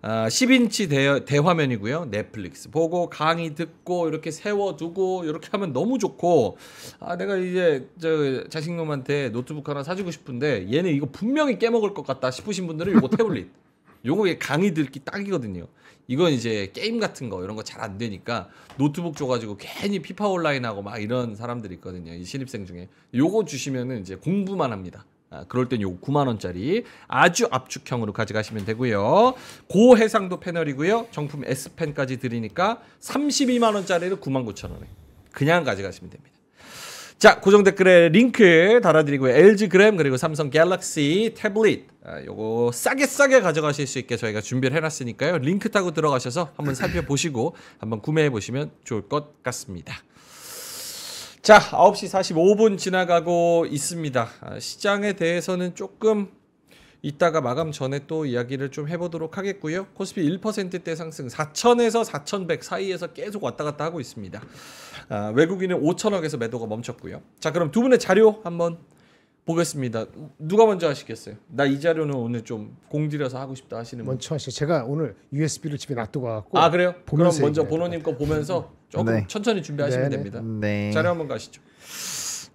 [SPEAKER 1] 10인치 대화면이고요. 넷플릭스 보고 강의 듣고 이렇게 세워두고 이렇게 하면 너무 좋고 내가 이제 저 자식놈한테 노트북 하나 사주고 싶은데 얘는 이거 분명히 깨먹을 것 같다 싶으신 분들은 이거 태블릿 요거 강의 듣기 딱이거든요. 이건 이제 게임 같은 거 이런 거 잘 안 되니까 노트북 줘가지고 괜히 피파 온라인 하고 막 이런 사람들이 있거든요. 이 신입생 중에 요거 주시면은 이제 공부만 합니다. 그럴 땐 요거 9만 원짜리 아주 압축형으로 가져가시면 되고요. 고해상도 패널이고요. 정품 S펜까지 드리니까 32만 원짜리를 99,000원에 그냥 가져가시면 됩니다. 자, 고정 댓글에 링크 달아드리고요. LG 그램 그리고 삼성 갤럭시 태블릿 요거 싸게 가져가실 수 있게 저희가 준비를 해놨으니까요. 링크 타고 들어가셔서 한번 살펴보시고 한번 구매해보시면 좋을 것 같습니다. 자, 9시 45분 지나가고 있습니다. 시장에 대해서는 조금 이따가 마감 전에 또 이야기를 좀 해보도록 하겠고요. 코스피 1%대 상승 4,000에서 4,100 사이에서 계속 왔다 갔다 하고 있습니다. 외국인은 5천억에서 매도가 멈췄고요. 자, 그럼 두 분의 자료 한번 보겠습니다. 누가 먼저 하시겠어요? 나 이 자료는 오늘 좀 공들여서 하고 싶다 하시는 분.
[SPEAKER 3] 먼저 하시죠. 제가 오늘 USB를 집에 놔두고 가고.
[SPEAKER 1] 아, 그래요? 그럼
[SPEAKER 3] 보면서
[SPEAKER 1] 먼저
[SPEAKER 3] 얘기해야
[SPEAKER 1] 보노님 거 보면서 조금
[SPEAKER 2] 네.
[SPEAKER 1] 천천히 준비하시면
[SPEAKER 3] 네,
[SPEAKER 1] 됩니다.
[SPEAKER 2] 네.
[SPEAKER 1] 자료 한번 가시죠.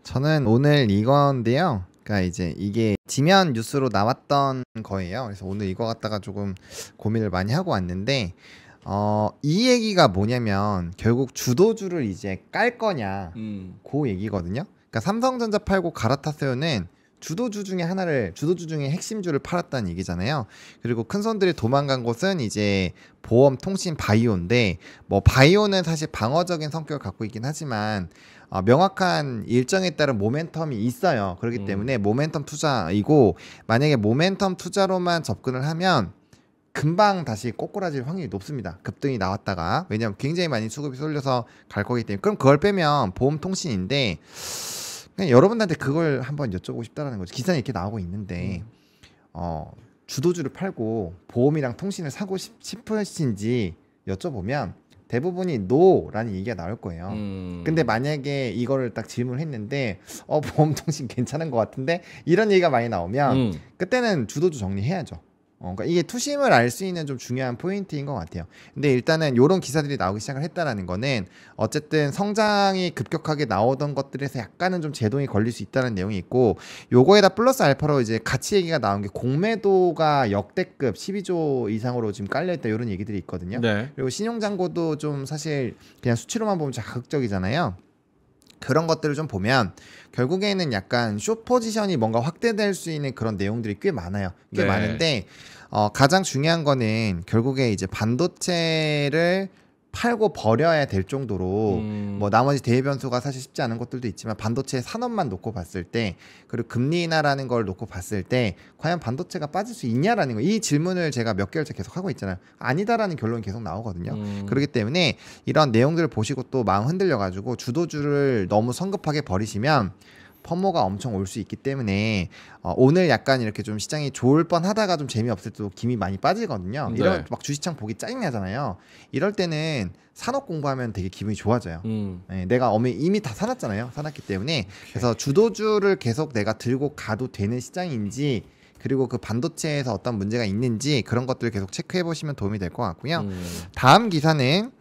[SPEAKER 2] 저는 오늘 이건데요. 그러니까 이제 이게 지면 뉴스로 나왔던 거예요. 그래서 오늘 이거 갖다가 조금 고민을 많이 하고 왔는데 이 얘기가 뭐냐면 결국 주도주를 이제 깔 거냐 그 얘기거든요. 그러니까 삼성전자 팔고 갈아탔어요는 주도주 중에 하나를 주도주 중에 핵심주를 팔았다는 얘기잖아요. 그리고 큰 손들이 도망간 곳은 이제 보험, 통신, 바이오인데 뭐 바이오는 사실 방어적인 성격을 갖고 있긴 하지만 명확한 일정에 따른 모멘텀이 있어요. 그렇기 때문에 모멘텀 투자이고 만약에 모멘텀 투자로만 접근을 하면 금방 다시 꼬꾸라질 확률이 높습니다. 급등이 나왔다가 왜냐하면 굉장히 많이 수급이 쏠려서 갈 거기 때문에 그럼 그걸 빼면 보험 통신인데 그냥 여러분들한테 그걸 한번 여쭤보고 싶다라는 거죠. 기사에 이렇게 나오고 있는데 주도주를 팔고 보험이랑 통신을 사고 싶으신지 여쭤보면 대부분이 노라는 얘기가 나올 거예요. 근데 만약에 이거를 딱 질문을 했는데 보험 통신 괜찮은 것 같은데 이런 얘기가 많이 나오면 그때는 주도주 정리해야죠. 그러니까 이게 투심을 알 수 있는 좀 중요한 포인트인 것 같아요. 근데 일단은 이런 기사들이 나오기 시작을 했다라는 거는 어쨌든 성장이 급격하게 나오던 것들에서 약간은 좀 제동이 걸릴 수 있다는 내용이 있고 요거에다 플러스 알파로 이제 같이 얘기가 나온 게 공매도가 역대급 12조 이상으로 지금 깔려있다 이런 얘기들이 있거든요.
[SPEAKER 1] 네.
[SPEAKER 2] 그리고 신용잔고도 좀 사실 그냥 수치로만 보면 자극적이잖아요. 그런 것들을 좀 보면 결국에는 약간 숏 포지션이 뭔가 확대될 수 있는 그런 내용들이 꽤 많아요. 꽤
[SPEAKER 1] 네.
[SPEAKER 2] 많은데 가장 중요한 거는 결국에 이제 반도체를 팔고 버려야 될 정도로 뭐 나머지 대외 변수가 사실 쉽지 않은 것들도 있지만 반도체 산업만 놓고 봤을 때 그리고 금리 인하라는 걸 놓고 봤을 때 과연 반도체가 빠질 수 있냐라는 거 이 질문을 제가 몇 개월째 계속 하고 있잖아요. 아니다라는 결론이 계속 나오거든요. 그렇기 때문에 이런 내용들을 보시고 또 마음 흔들려 가지고 주도주를 너무 성급하게 버리시면 펌모가 엄청 올 수 있기 때문에 오늘 약간 이렇게 좀 시장이 좋을 뻔하다가 좀 재미없을 때 김이 많이 빠지거든요.
[SPEAKER 1] 네.
[SPEAKER 2] 이런 막 주식창 보기 짜증나잖아요. 이럴 때는 산업 공부하면 되게 기분이 좋아져요. 네, 내가 이미 다 사놨잖아요. 사놨기 때문에 그래서 주도주를 계속 내가 들고 가도 되는 시장인지 그리고 그 반도체에서 어떤 문제가 있는지 그런 것들을 계속 체크해 보시면 도움이 될 것 같고요. 다음 기사는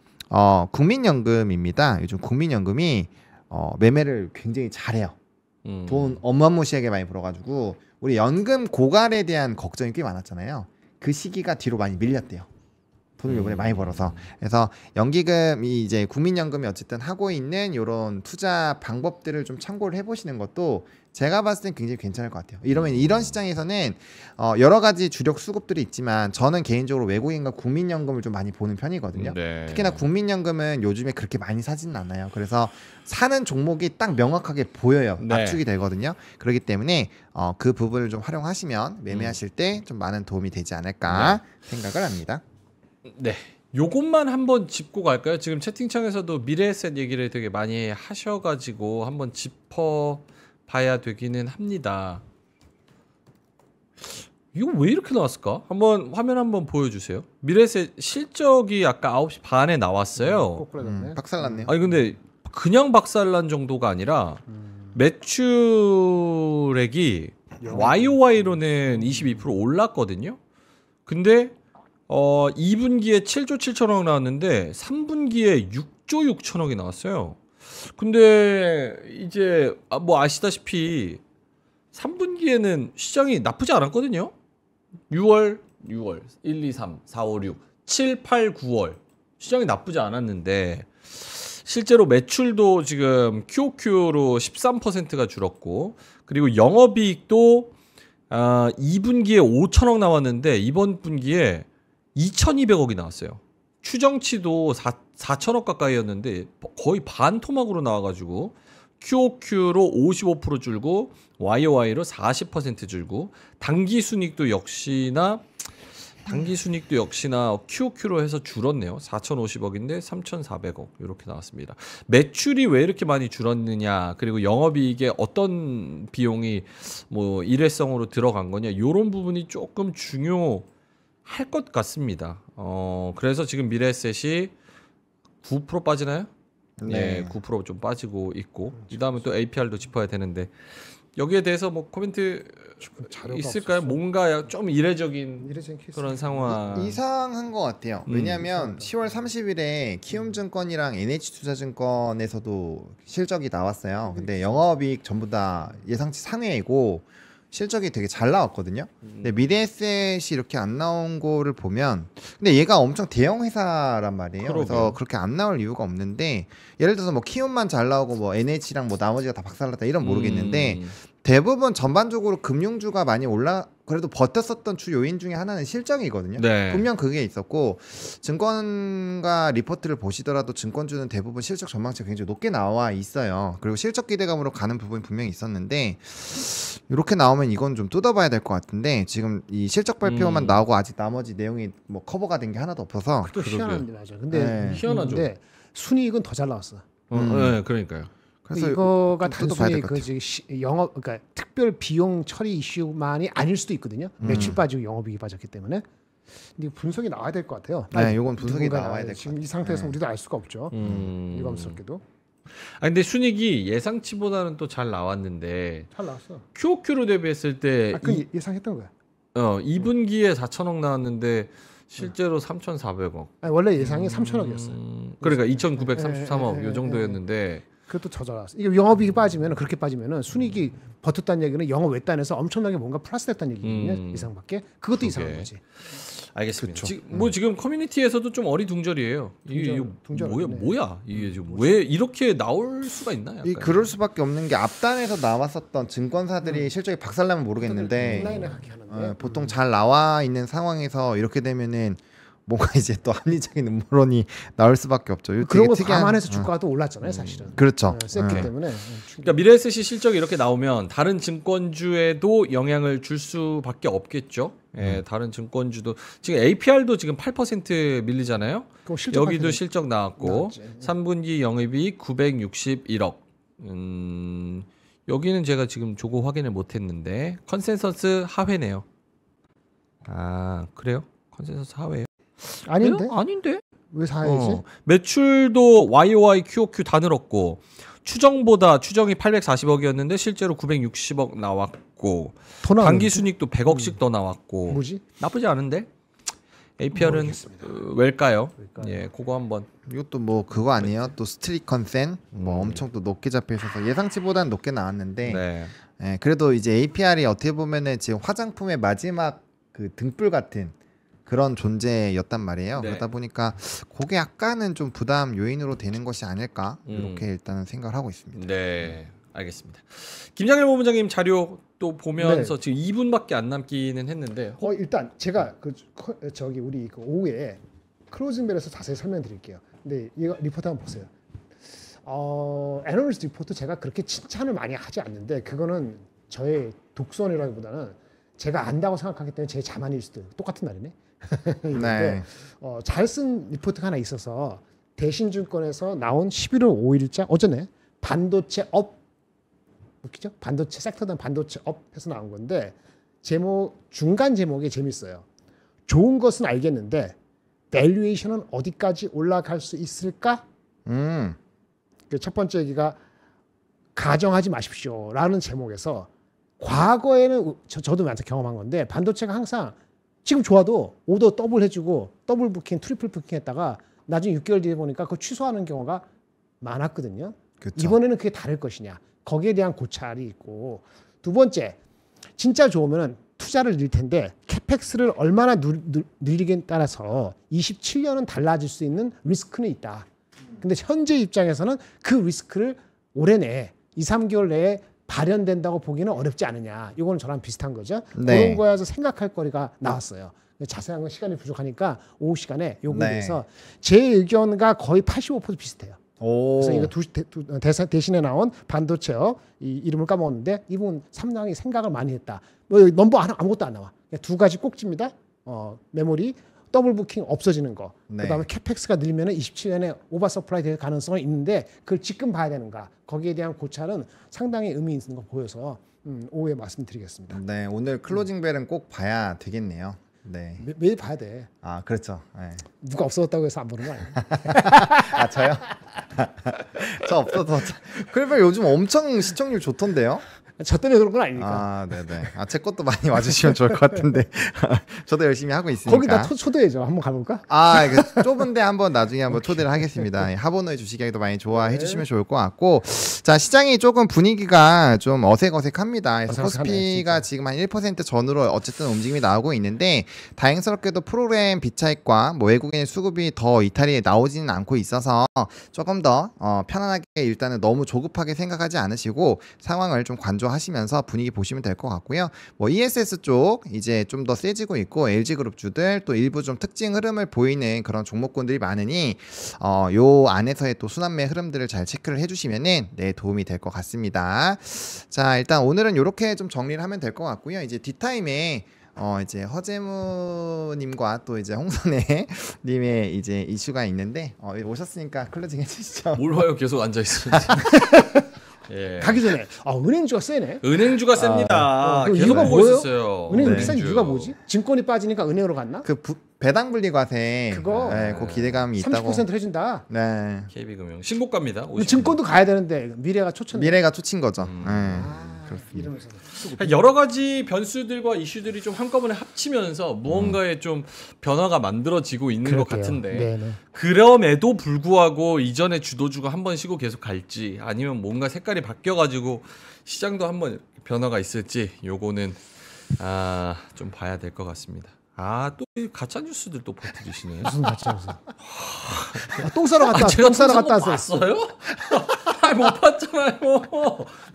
[SPEAKER 2] 국민연금입니다. 요즘 국민연금이 매매를 굉장히 잘해요. 돈 어마무시하게 많이 벌어가지고 우리 연금 고갈에 대한 걱정이 꽤 많았잖아요. 그 시기가 뒤로 많이 밀렸대요. 돈을 이번에 많이 벌어서. 그래서 연기금이 이제 국민연금이 어쨌든 하고 있는 이런 투자 방법들을 좀 참고를 해보시는 것도 제가 봤을 땐 굉장히 괜찮을 것 같아요. 이러면 이런 시장에서는 여러 가지 주력 수급들이 있지만 저는 개인적으로 외국인과 국민연금을 좀 많이 보는 편이거든요.
[SPEAKER 1] 네.
[SPEAKER 2] 특히나 국민연금은 요즘에 그렇게 많이 사지는 않아요. 그래서 사는 종목이 딱 명확하게 보여요.
[SPEAKER 1] 네.
[SPEAKER 2] 압축이 되거든요. 그렇기 때문에 그 부분을 좀 활용하시면 매매하실 때 좀 많은 도움이 되지 않을까 생각을 합니다.
[SPEAKER 1] 네. 요것만 한번 짚고 갈까요? 지금 채팅창에서도 미래에셋 얘기를 되게 많이 하셔가지고 한번 짚어봐야 되기는 합니다. 이거 왜 이렇게 나왔을까? 한번 화면 한번 보여주세요. 미래에셋 실적이 아까 9시 반에 나왔어요.
[SPEAKER 3] 꼬꾸라졌네.
[SPEAKER 2] 박살났네요.
[SPEAKER 1] 아니 근데 그냥 박살난 정도가 아니라 매출액이 YOY로는 22% 올랐거든요. 근데 2분기에 7조 7천억 나왔는데 3분기에 6조 6천억이 나왔어요. 근데 이제 뭐 아시다시피 3분기에는 시장이 나쁘지 않았거든요. 6월 6월 1, 2, 3, 4, 5, 6, 7, 8, 9월 시장이 나쁘지 않았는데 실제로 매출도 지금 QOQ로 13%가 줄었고 그리고 영업이익도 2분기에 5천억 나왔는데 이번 분기에 2,200억이 나왔어요. 추정치도 4천억 가까이였는데 거의 반 토막으로 나와가지고 QOQ로 55% 줄고 YOY로 40% 줄고 당기순이익도 역시나 QOQ로 해서 줄었네요. 4,050억인데 3,400억 이렇게 나왔습니다. 매출이 왜 이렇게 많이 줄었느냐 그리고 영업이익에 어떤 비용이 뭐 일회성으로 들어간 거냐 이런 부분이 조금 중요할 것 같습니다. 그래서 지금 미래에셋이 9% 빠지나요? 네, 9%좀 빠지고 있고 이 다음에 또 APR도 짚어야 되는데 여기에 대해서 뭐 코멘트 있을까요?
[SPEAKER 3] 없었어.
[SPEAKER 1] 뭔가 좀 이례적인
[SPEAKER 3] 케이스.
[SPEAKER 1] 그런 상황.
[SPEAKER 2] 이상한 것 같아요. 왜냐하면 10월 30일에 키움증권이랑 NH투자증권에서도 실적이 나왔어요. 근데 영업이익 전부 다 예상치 상회이고 실적이 되게 잘 나왔거든요. 근데 미래에셋이 이렇게 안 나온 거를 보면 근데 얘가 엄청 대형 회사란 말이에요.
[SPEAKER 1] 그러게요.
[SPEAKER 2] 그래서 그렇게 안 나올 이유가 없는데 예를 들어서 뭐 키움만 잘 나오고 뭐 NH랑 뭐 나머지가 다 박살났다 이런 모르겠는데 대부분 전반적으로 금융주가 많이 그래도 버텼었던 주 요인 중에 하나는 실적이거든요.
[SPEAKER 1] 네.
[SPEAKER 2] 분명 그게 있었고 증권가 리포트를 보시더라도 증권주는 대부분 실적 전망치가 굉장히 높게 나와 있어요. 그리고 실적 기대감으로 가는 부분이 분명히 있었는데 이렇게 나오면 이건 좀 뜯어봐야 될 것 같은데 지금 이 실적 발표만 나오고 아직 나머지 내용이 뭐 커버가 된 게 하나도 없어서
[SPEAKER 3] 또 희한한 일 하죠. 근데
[SPEAKER 2] 네.
[SPEAKER 1] 희한하죠.
[SPEAKER 3] 근데 순이익은 더 잘 나왔어.
[SPEAKER 1] 네, 그러니까요.
[SPEAKER 2] 그래서
[SPEAKER 3] 이거가
[SPEAKER 2] 좀 뜯어봐야
[SPEAKER 3] 단순히
[SPEAKER 2] 될것
[SPEAKER 3] 그
[SPEAKER 2] 같아요.
[SPEAKER 3] 영업 그러니까 특별 비용 처리 이슈만이 아닐 수도 있거든요. 매출 빠지고 영업이익이 빠졌기 때문에. 근데 분석이 나와야 될 것 같아요.
[SPEAKER 2] 네, 이건 분석이
[SPEAKER 3] 누군가
[SPEAKER 2] 나와야 될 것
[SPEAKER 3] 지금
[SPEAKER 2] 같아요.
[SPEAKER 3] 이 상태에서
[SPEAKER 2] 네.
[SPEAKER 3] 우리도 알 수가 없죠. 유감스럽게도
[SPEAKER 1] 근데 순익이 예상치보다는 또 잘 나왔는데
[SPEAKER 3] 잘 나왔어.
[SPEAKER 1] QOQ로 대비했을 때
[SPEAKER 3] 그 예상했던 거야.
[SPEAKER 1] 2분기에 4천억 나왔는데 실제로 3,400억.
[SPEAKER 3] 아니, 원래 예상이 3천억이었어요.
[SPEAKER 1] 그러니까 2,933억
[SPEAKER 3] 예,
[SPEAKER 1] 요 정도였는데
[SPEAKER 3] 그것도 더 잘 나왔어. 이게 영업이익이 빠지면 그렇게 빠지면은 순이익이 버텼다는 얘기는 영업 외단에서 엄청나게 뭔가 플러스됐다는 얘기거든요. 이상밖에 그것도 이상한 거지.
[SPEAKER 1] 알겠습니다.
[SPEAKER 2] 그쵸.
[SPEAKER 1] 지금 커뮤니티에서도 좀 어리둥절이에요. 이게
[SPEAKER 3] 둥절이네.
[SPEAKER 1] 뭐야? 이게 지금 왜 이렇게 나올 수가 있나? 약간.
[SPEAKER 2] 그럴 수밖에 없는 게 앞단에서 나왔었던 증권사들이 실적이 박살나면 모르겠는데
[SPEAKER 3] 온라인에 하게 하는데
[SPEAKER 2] 보통 잘 나와 있는 상황에서 이렇게 되면은 뭔가 이제 또 합리적인 음모론이 나올 수밖에 없죠. 이거
[SPEAKER 3] 그런
[SPEAKER 2] 되게
[SPEAKER 3] 거
[SPEAKER 2] 특이한-
[SPEAKER 3] 감안해서 주가도 올랐잖아요, 사실은.
[SPEAKER 2] 그렇죠.
[SPEAKER 3] 셌기
[SPEAKER 2] 네.
[SPEAKER 3] 때문에.
[SPEAKER 1] 그러니까 미래에셋이 실적이 이렇게 나오면 다른 증권주에도 영향을 줄 수밖에 없겠죠. 예, 다른 증권주도 지금 APR도 지금 8% 밀리잖아요.
[SPEAKER 3] 그거 실적
[SPEAKER 1] 여기도
[SPEAKER 3] 발표는
[SPEAKER 1] 실적 나왔고
[SPEAKER 3] 나왔지.
[SPEAKER 1] 3분기 영업이익 961억. 여기는 제가 지금 조고 확인을 못했는데 컨센서스 하회네요. 아 그래요? 컨센서스 하회요?
[SPEAKER 3] 아닌데?
[SPEAKER 1] 아닌데?
[SPEAKER 3] 왜 사야지?
[SPEAKER 1] 매출도 YOY, QOQ 다 늘었고 추정이 840억이었는데 실제로 960억 나왔고
[SPEAKER 3] 더 나왔는데?
[SPEAKER 1] 당기순이익도 100억씩 더 나왔고
[SPEAKER 3] 뭐지?
[SPEAKER 1] 나쁘지 않은데 APR은
[SPEAKER 3] 모르겠습니다.
[SPEAKER 1] 왜일까요? 예, 그거 한번.
[SPEAKER 2] 이것도 뭐 그거 아니에요? 또 스트릿 컨센 뭐 엄청 또 높게 잡혀 있어서 예상치보다는 높게 나왔는데
[SPEAKER 1] 네.
[SPEAKER 2] 예, 그래도 이제 APR이 어떻게 보면은 지금 화장품의 마지막 그 등불 같은 그런 존재였단 말이에요.
[SPEAKER 1] 네.
[SPEAKER 2] 그러다 보니까 그게 약간은 좀 부담 요인으로 되는 것이 아닐까 이렇게 일단은 생각을 하고 있습니다.
[SPEAKER 1] 네, 알겠습니다. 김장일 본부장님 자료 또 보면서
[SPEAKER 3] 네.
[SPEAKER 1] 지금 2분밖에 안 남기는 했는데
[SPEAKER 3] 일단 제가 저기 우리 그 오후에 클로징벨에서 자세히 설명드릴게요. 근데 이거 리포트 한번 보세요. 애널리스트 리포트 제가 그렇게 칭찬을 많이 하지 않는데 그거는 저의 독선이라기보다는 제가 안다고 생각하기 때문에 제 자만일 수도 똑같은 말이네.
[SPEAKER 2] 네.
[SPEAKER 3] 잘 쓴 리포트가 하나 있어서 대신증권에서 나온 11월 5일자 어제네. 반도체 업 웃기죠? 반도체 섹터당 반도체 업 해서 나온 건데 중간 제목이 재밌어요. 좋은 것은 알겠는데 밸류에이션은 어디까지 올라갈 수 있을까? 그 첫 번째 얘기가 가정하지 마십시오라는 제목에서 과거에는 저도 많이 경험한 건데 반도체가 항상 지금 좋아도 오더 더블 해주고 더블 부킹, 트리플 부킹 했다가 나중에 6개월 뒤에 보니까 그거 취소하는 경우가 많았거든요.
[SPEAKER 2] 그쵸.
[SPEAKER 3] 이번에는 그게 다를 것이냐. 거기에 대한 고찰이 있고 두 번째 진짜 좋으면 투자를 늘 텐데 캐펙스를 얼마나 늘리기에 따라서 27년은 달라질 수 있는 리스크는 있다. 근데 현재 입장에서는 그 리스크를 올해 내에 2, 3개월 내에 발현된다고 보기는 어렵지 않느냐. 이거는 저랑 비슷한 거죠.
[SPEAKER 2] 네.
[SPEAKER 3] 그런 거에서 생각할 거리가 나왔어요. 자세한 건 시간이 부족하니까 오후 시간에 요거에
[SPEAKER 2] 네.
[SPEAKER 3] 대해서 제 의견과 거의 85% 비슷해요.
[SPEAKER 2] 오.
[SPEAKER 3] 그래서 이거 대신에 나온 반도체어 이 이름을 까먹었는데 이분 상당히 생각을 많이 했다. 뭐 넘버 하나 아무것도 안 나와. 그냥 두 가지 꼭지입니다. 메모리 더블 부킹 없어지는 거.
[SPEAKER 2] 네.
[SPEAKER 3] 그다음에 캐펙스가 늘면 27년에 오버 서플라이 될 가능성은 있는데 그걸 지금 봐야 되는가. 거기에 대한 고찰은 상당히 의미 있는 거 보여서 오후에 말씀드리겠습니다.
[SPEAKER 2] 네, 오늘 클로징 벨은 꼭 봐야 되겠네요. 네.
[SPEAKER 3] 매일 봐야 돼.
[SPEAKER 2] 아, 그렇죠. 네.
[SPEAKER 3] 누가 없어졌다고 해서 안 보는 거 아니에요?
[SPEAKER 2] 아, 저요? 저 없어서. 클로징 벨 요즘 엄청 시청률 좋던데요?
[SPEAKER 3] 저 때문에 그런 건 아니니까.
[SPEAKER 2] 아, 네네. 아, 제 것도 많이 와주시면 좋을 것 같은데. 저도 열심히 하고 있으니까.
[SPEAKER 3] 거기다 초대해줘. 한번 가볼까?
[SPEAKER 2] 아, 이거 좁은데 한번 나중에 한번 초대를 하겠습니다. 하버너의 주식이야기도 많이 좋아해 주시면 좋을 것 같고, 자, 시장이 조금 분위기가 좀 어색어색합니다. 그래서
[SPEAKER 3] 어색하네,
[SPEAKER 2] 코스피가
[SPEAKER 3] 진짜.
[SPEAKER 2] 지금 한 1% 전으로 어쨌든 움직임이 나오고 있는데, 다행스럽게도 프로그램 비차익과 뭐 외국인 수급이 더 이탈이 나오지는 않고 있어서 조금 더 편안하게 일단은 너무 조급하게 생각하지 않으시고 상황을 좀 관조하시면서 분위기 보시면 될 것 같고요. 뭐 ESS 쪽 이제 좀 더 세지고 있고 LG그룹주들 또 일부 좀 특징 흐름을 보이는 그런 종목군들이 많으니 요 안에서의 또 순환매 흐름들을 잘 체크를 해주시면은 네 도움이 될 것 같습니다. 자 일단 오늘은 이렇게 좀 정리를 하면 될 것 같고요. 이제 뒷타임에 이제 허재무님과 또 이제 홍선혜 님의 이제 이슈가 있는데 오셨으니까 클로징 해주시죠.
[SPEAKER 1] 뭘 봐요? 계속 앉아 있었는지. 예.
[SPEAKER 3] 가기 전에 은행주가 세네.
[SPEAKER 1] 은행주가 셉니다.
[SPEAKER 3] 그
[SPEAKER 1] 계속
[SPEAKER 3] 이유가
[SPEAKER 1] 보고
[SPEAKER 3] 뭐예요?
[SPEAKER 1] 있었어요.
[SPEAKER 3] 은행
[SPEAKER 2] 네.
[SPEAKER 3] 비싼 이유가 뭐지? 증권이 빠지니까 은행으로 갔나?
[SPEAKER 2] 그 배당분리과세
[SPEAKER 3] 그거?
[SPEAKER 2] 네, 그 기대감이 있다고.
[SPEAKER 3] 30% 해준다.
[SPEAKER 2] 네.
[SPEAKER 1] KB금융 신고가입니다.
[SPEAKER 3] 근데 증권도 가야 되는데 미래가 초천데.
[SPEAKER 2] 미래가 초친 거죠. 네. 그렇습니다.
[SPEAKER 3] 이러면서.
[SPEAKER 1] 여러 가지 변수들과 이슈들이 좀 한꺼번에 합치면서 무언가의 좀 변화가 만들어지고 있는 것
[SPEAKER 3] 그럴게요.
[SPEAKER 1] 같은데
[SPEAKER 3] 네네.
[SPEAKER 1] 그럼에도 불구하고 이전에 주도주가 한 번 쉬고 계속 갈지 아니면 뭔가 색깔이 바뀌어가지고 시장도 한번 변화가 있을지 요거는 좀 봐야 될 것 같습니다. 또 가짜 뉴스들 또 퍼뜨리시네요.
[SPEAKER 3] 무슨 가짜 무슨. 똥 싸러 갔다 왔어.
[SPEAKER 1] 제가
[SPEAKER 3] 똥 싸러
[SPEAKER 1] 통상
[SPEAKER 3] 갔다
[SPEAKER 1] 거
[SPEAKER 3] 왔어.
[SPEAKER 1] 봤어요? 못 봤잖아요.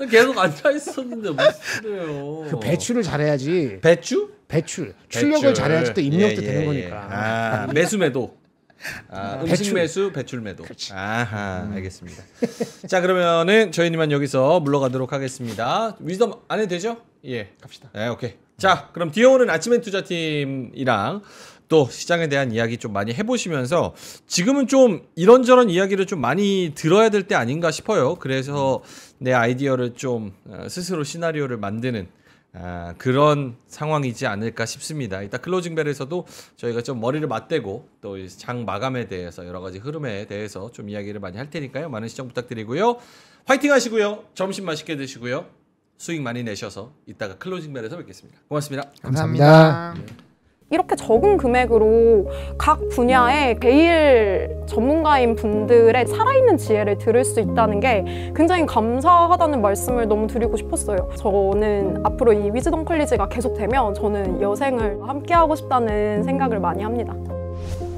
[SPEAKER 1] 계속 앉아 있었는데 무슨 소리예요?
[SPEAKER 3] 그 배출을 잘해야지.
[SPEAKER 1] 배추?
[SPEAKER 3] 배출. 출력을 잘해야지 또 입력도 되는 거니까.
[SPEAKER 1] 매수 매도. 음식
[SPEAKER 3] 배출.
[SPEAKER 1] 매수, 배출 매도.
[SPEAKER 3] 그렇지.
[SPEAKER 1] 아하, 알겠습니다. 자, 그러면은 저희님만 여기서 물러가도록 하겠습니다. 위즈덤 안 해도 되죠? 예.
[SPEAKER 3] 갑시다.
[SPEAKER 1] 네, 오케이. 자, 그럼 디오는 아침엔 투자팀이랑 또 시장에 대한 이야기 좀 많이 해보시면서 지금은 좀 이런저런 이야기를 좀 많이 들어야 될 때 아닌가 싶어요. 그래서 내 아이디어를 좀 스스로 시나리오를 만드는 그런 상황이지 않을까 싶습니다. 이따 클로징벨에서도 저희가 좀 머리를 맞대고 또 장 마감에 대해서 여러 가지 흐름에 대해서 좀 이야기를 많이 할 테니까요. 많은 시청 부탁드리고요. 화이팅 하시고요. 점심 맛있게 드시고요. 수익 많이 내셔서 이따가 클로징벨에서 뵙겠습니다. 고맙습니다.
[SPEAKER 2] 감사합니다.
[SPEAKER 4] 이렇게 적은 금액으로 각 분야의 제일 전문가인 분들의 살아있는 지혜를 들을 수 있다는 게 굉장히 감사하다는 말씀을 너무 드리고 싶었어요. 저는 앞으로 이 위즈덤 컬리지가 계속되면 저는 여생을 함께하고 싶다는 생각을 많이 합니다.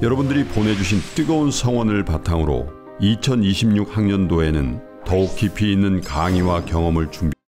[SPEAKER 5] 여러분들이 보내주신 뜨거운 성원을 바탕으로 2026 학년도에는 더욱 깊이 있는 강의와 경험을 준비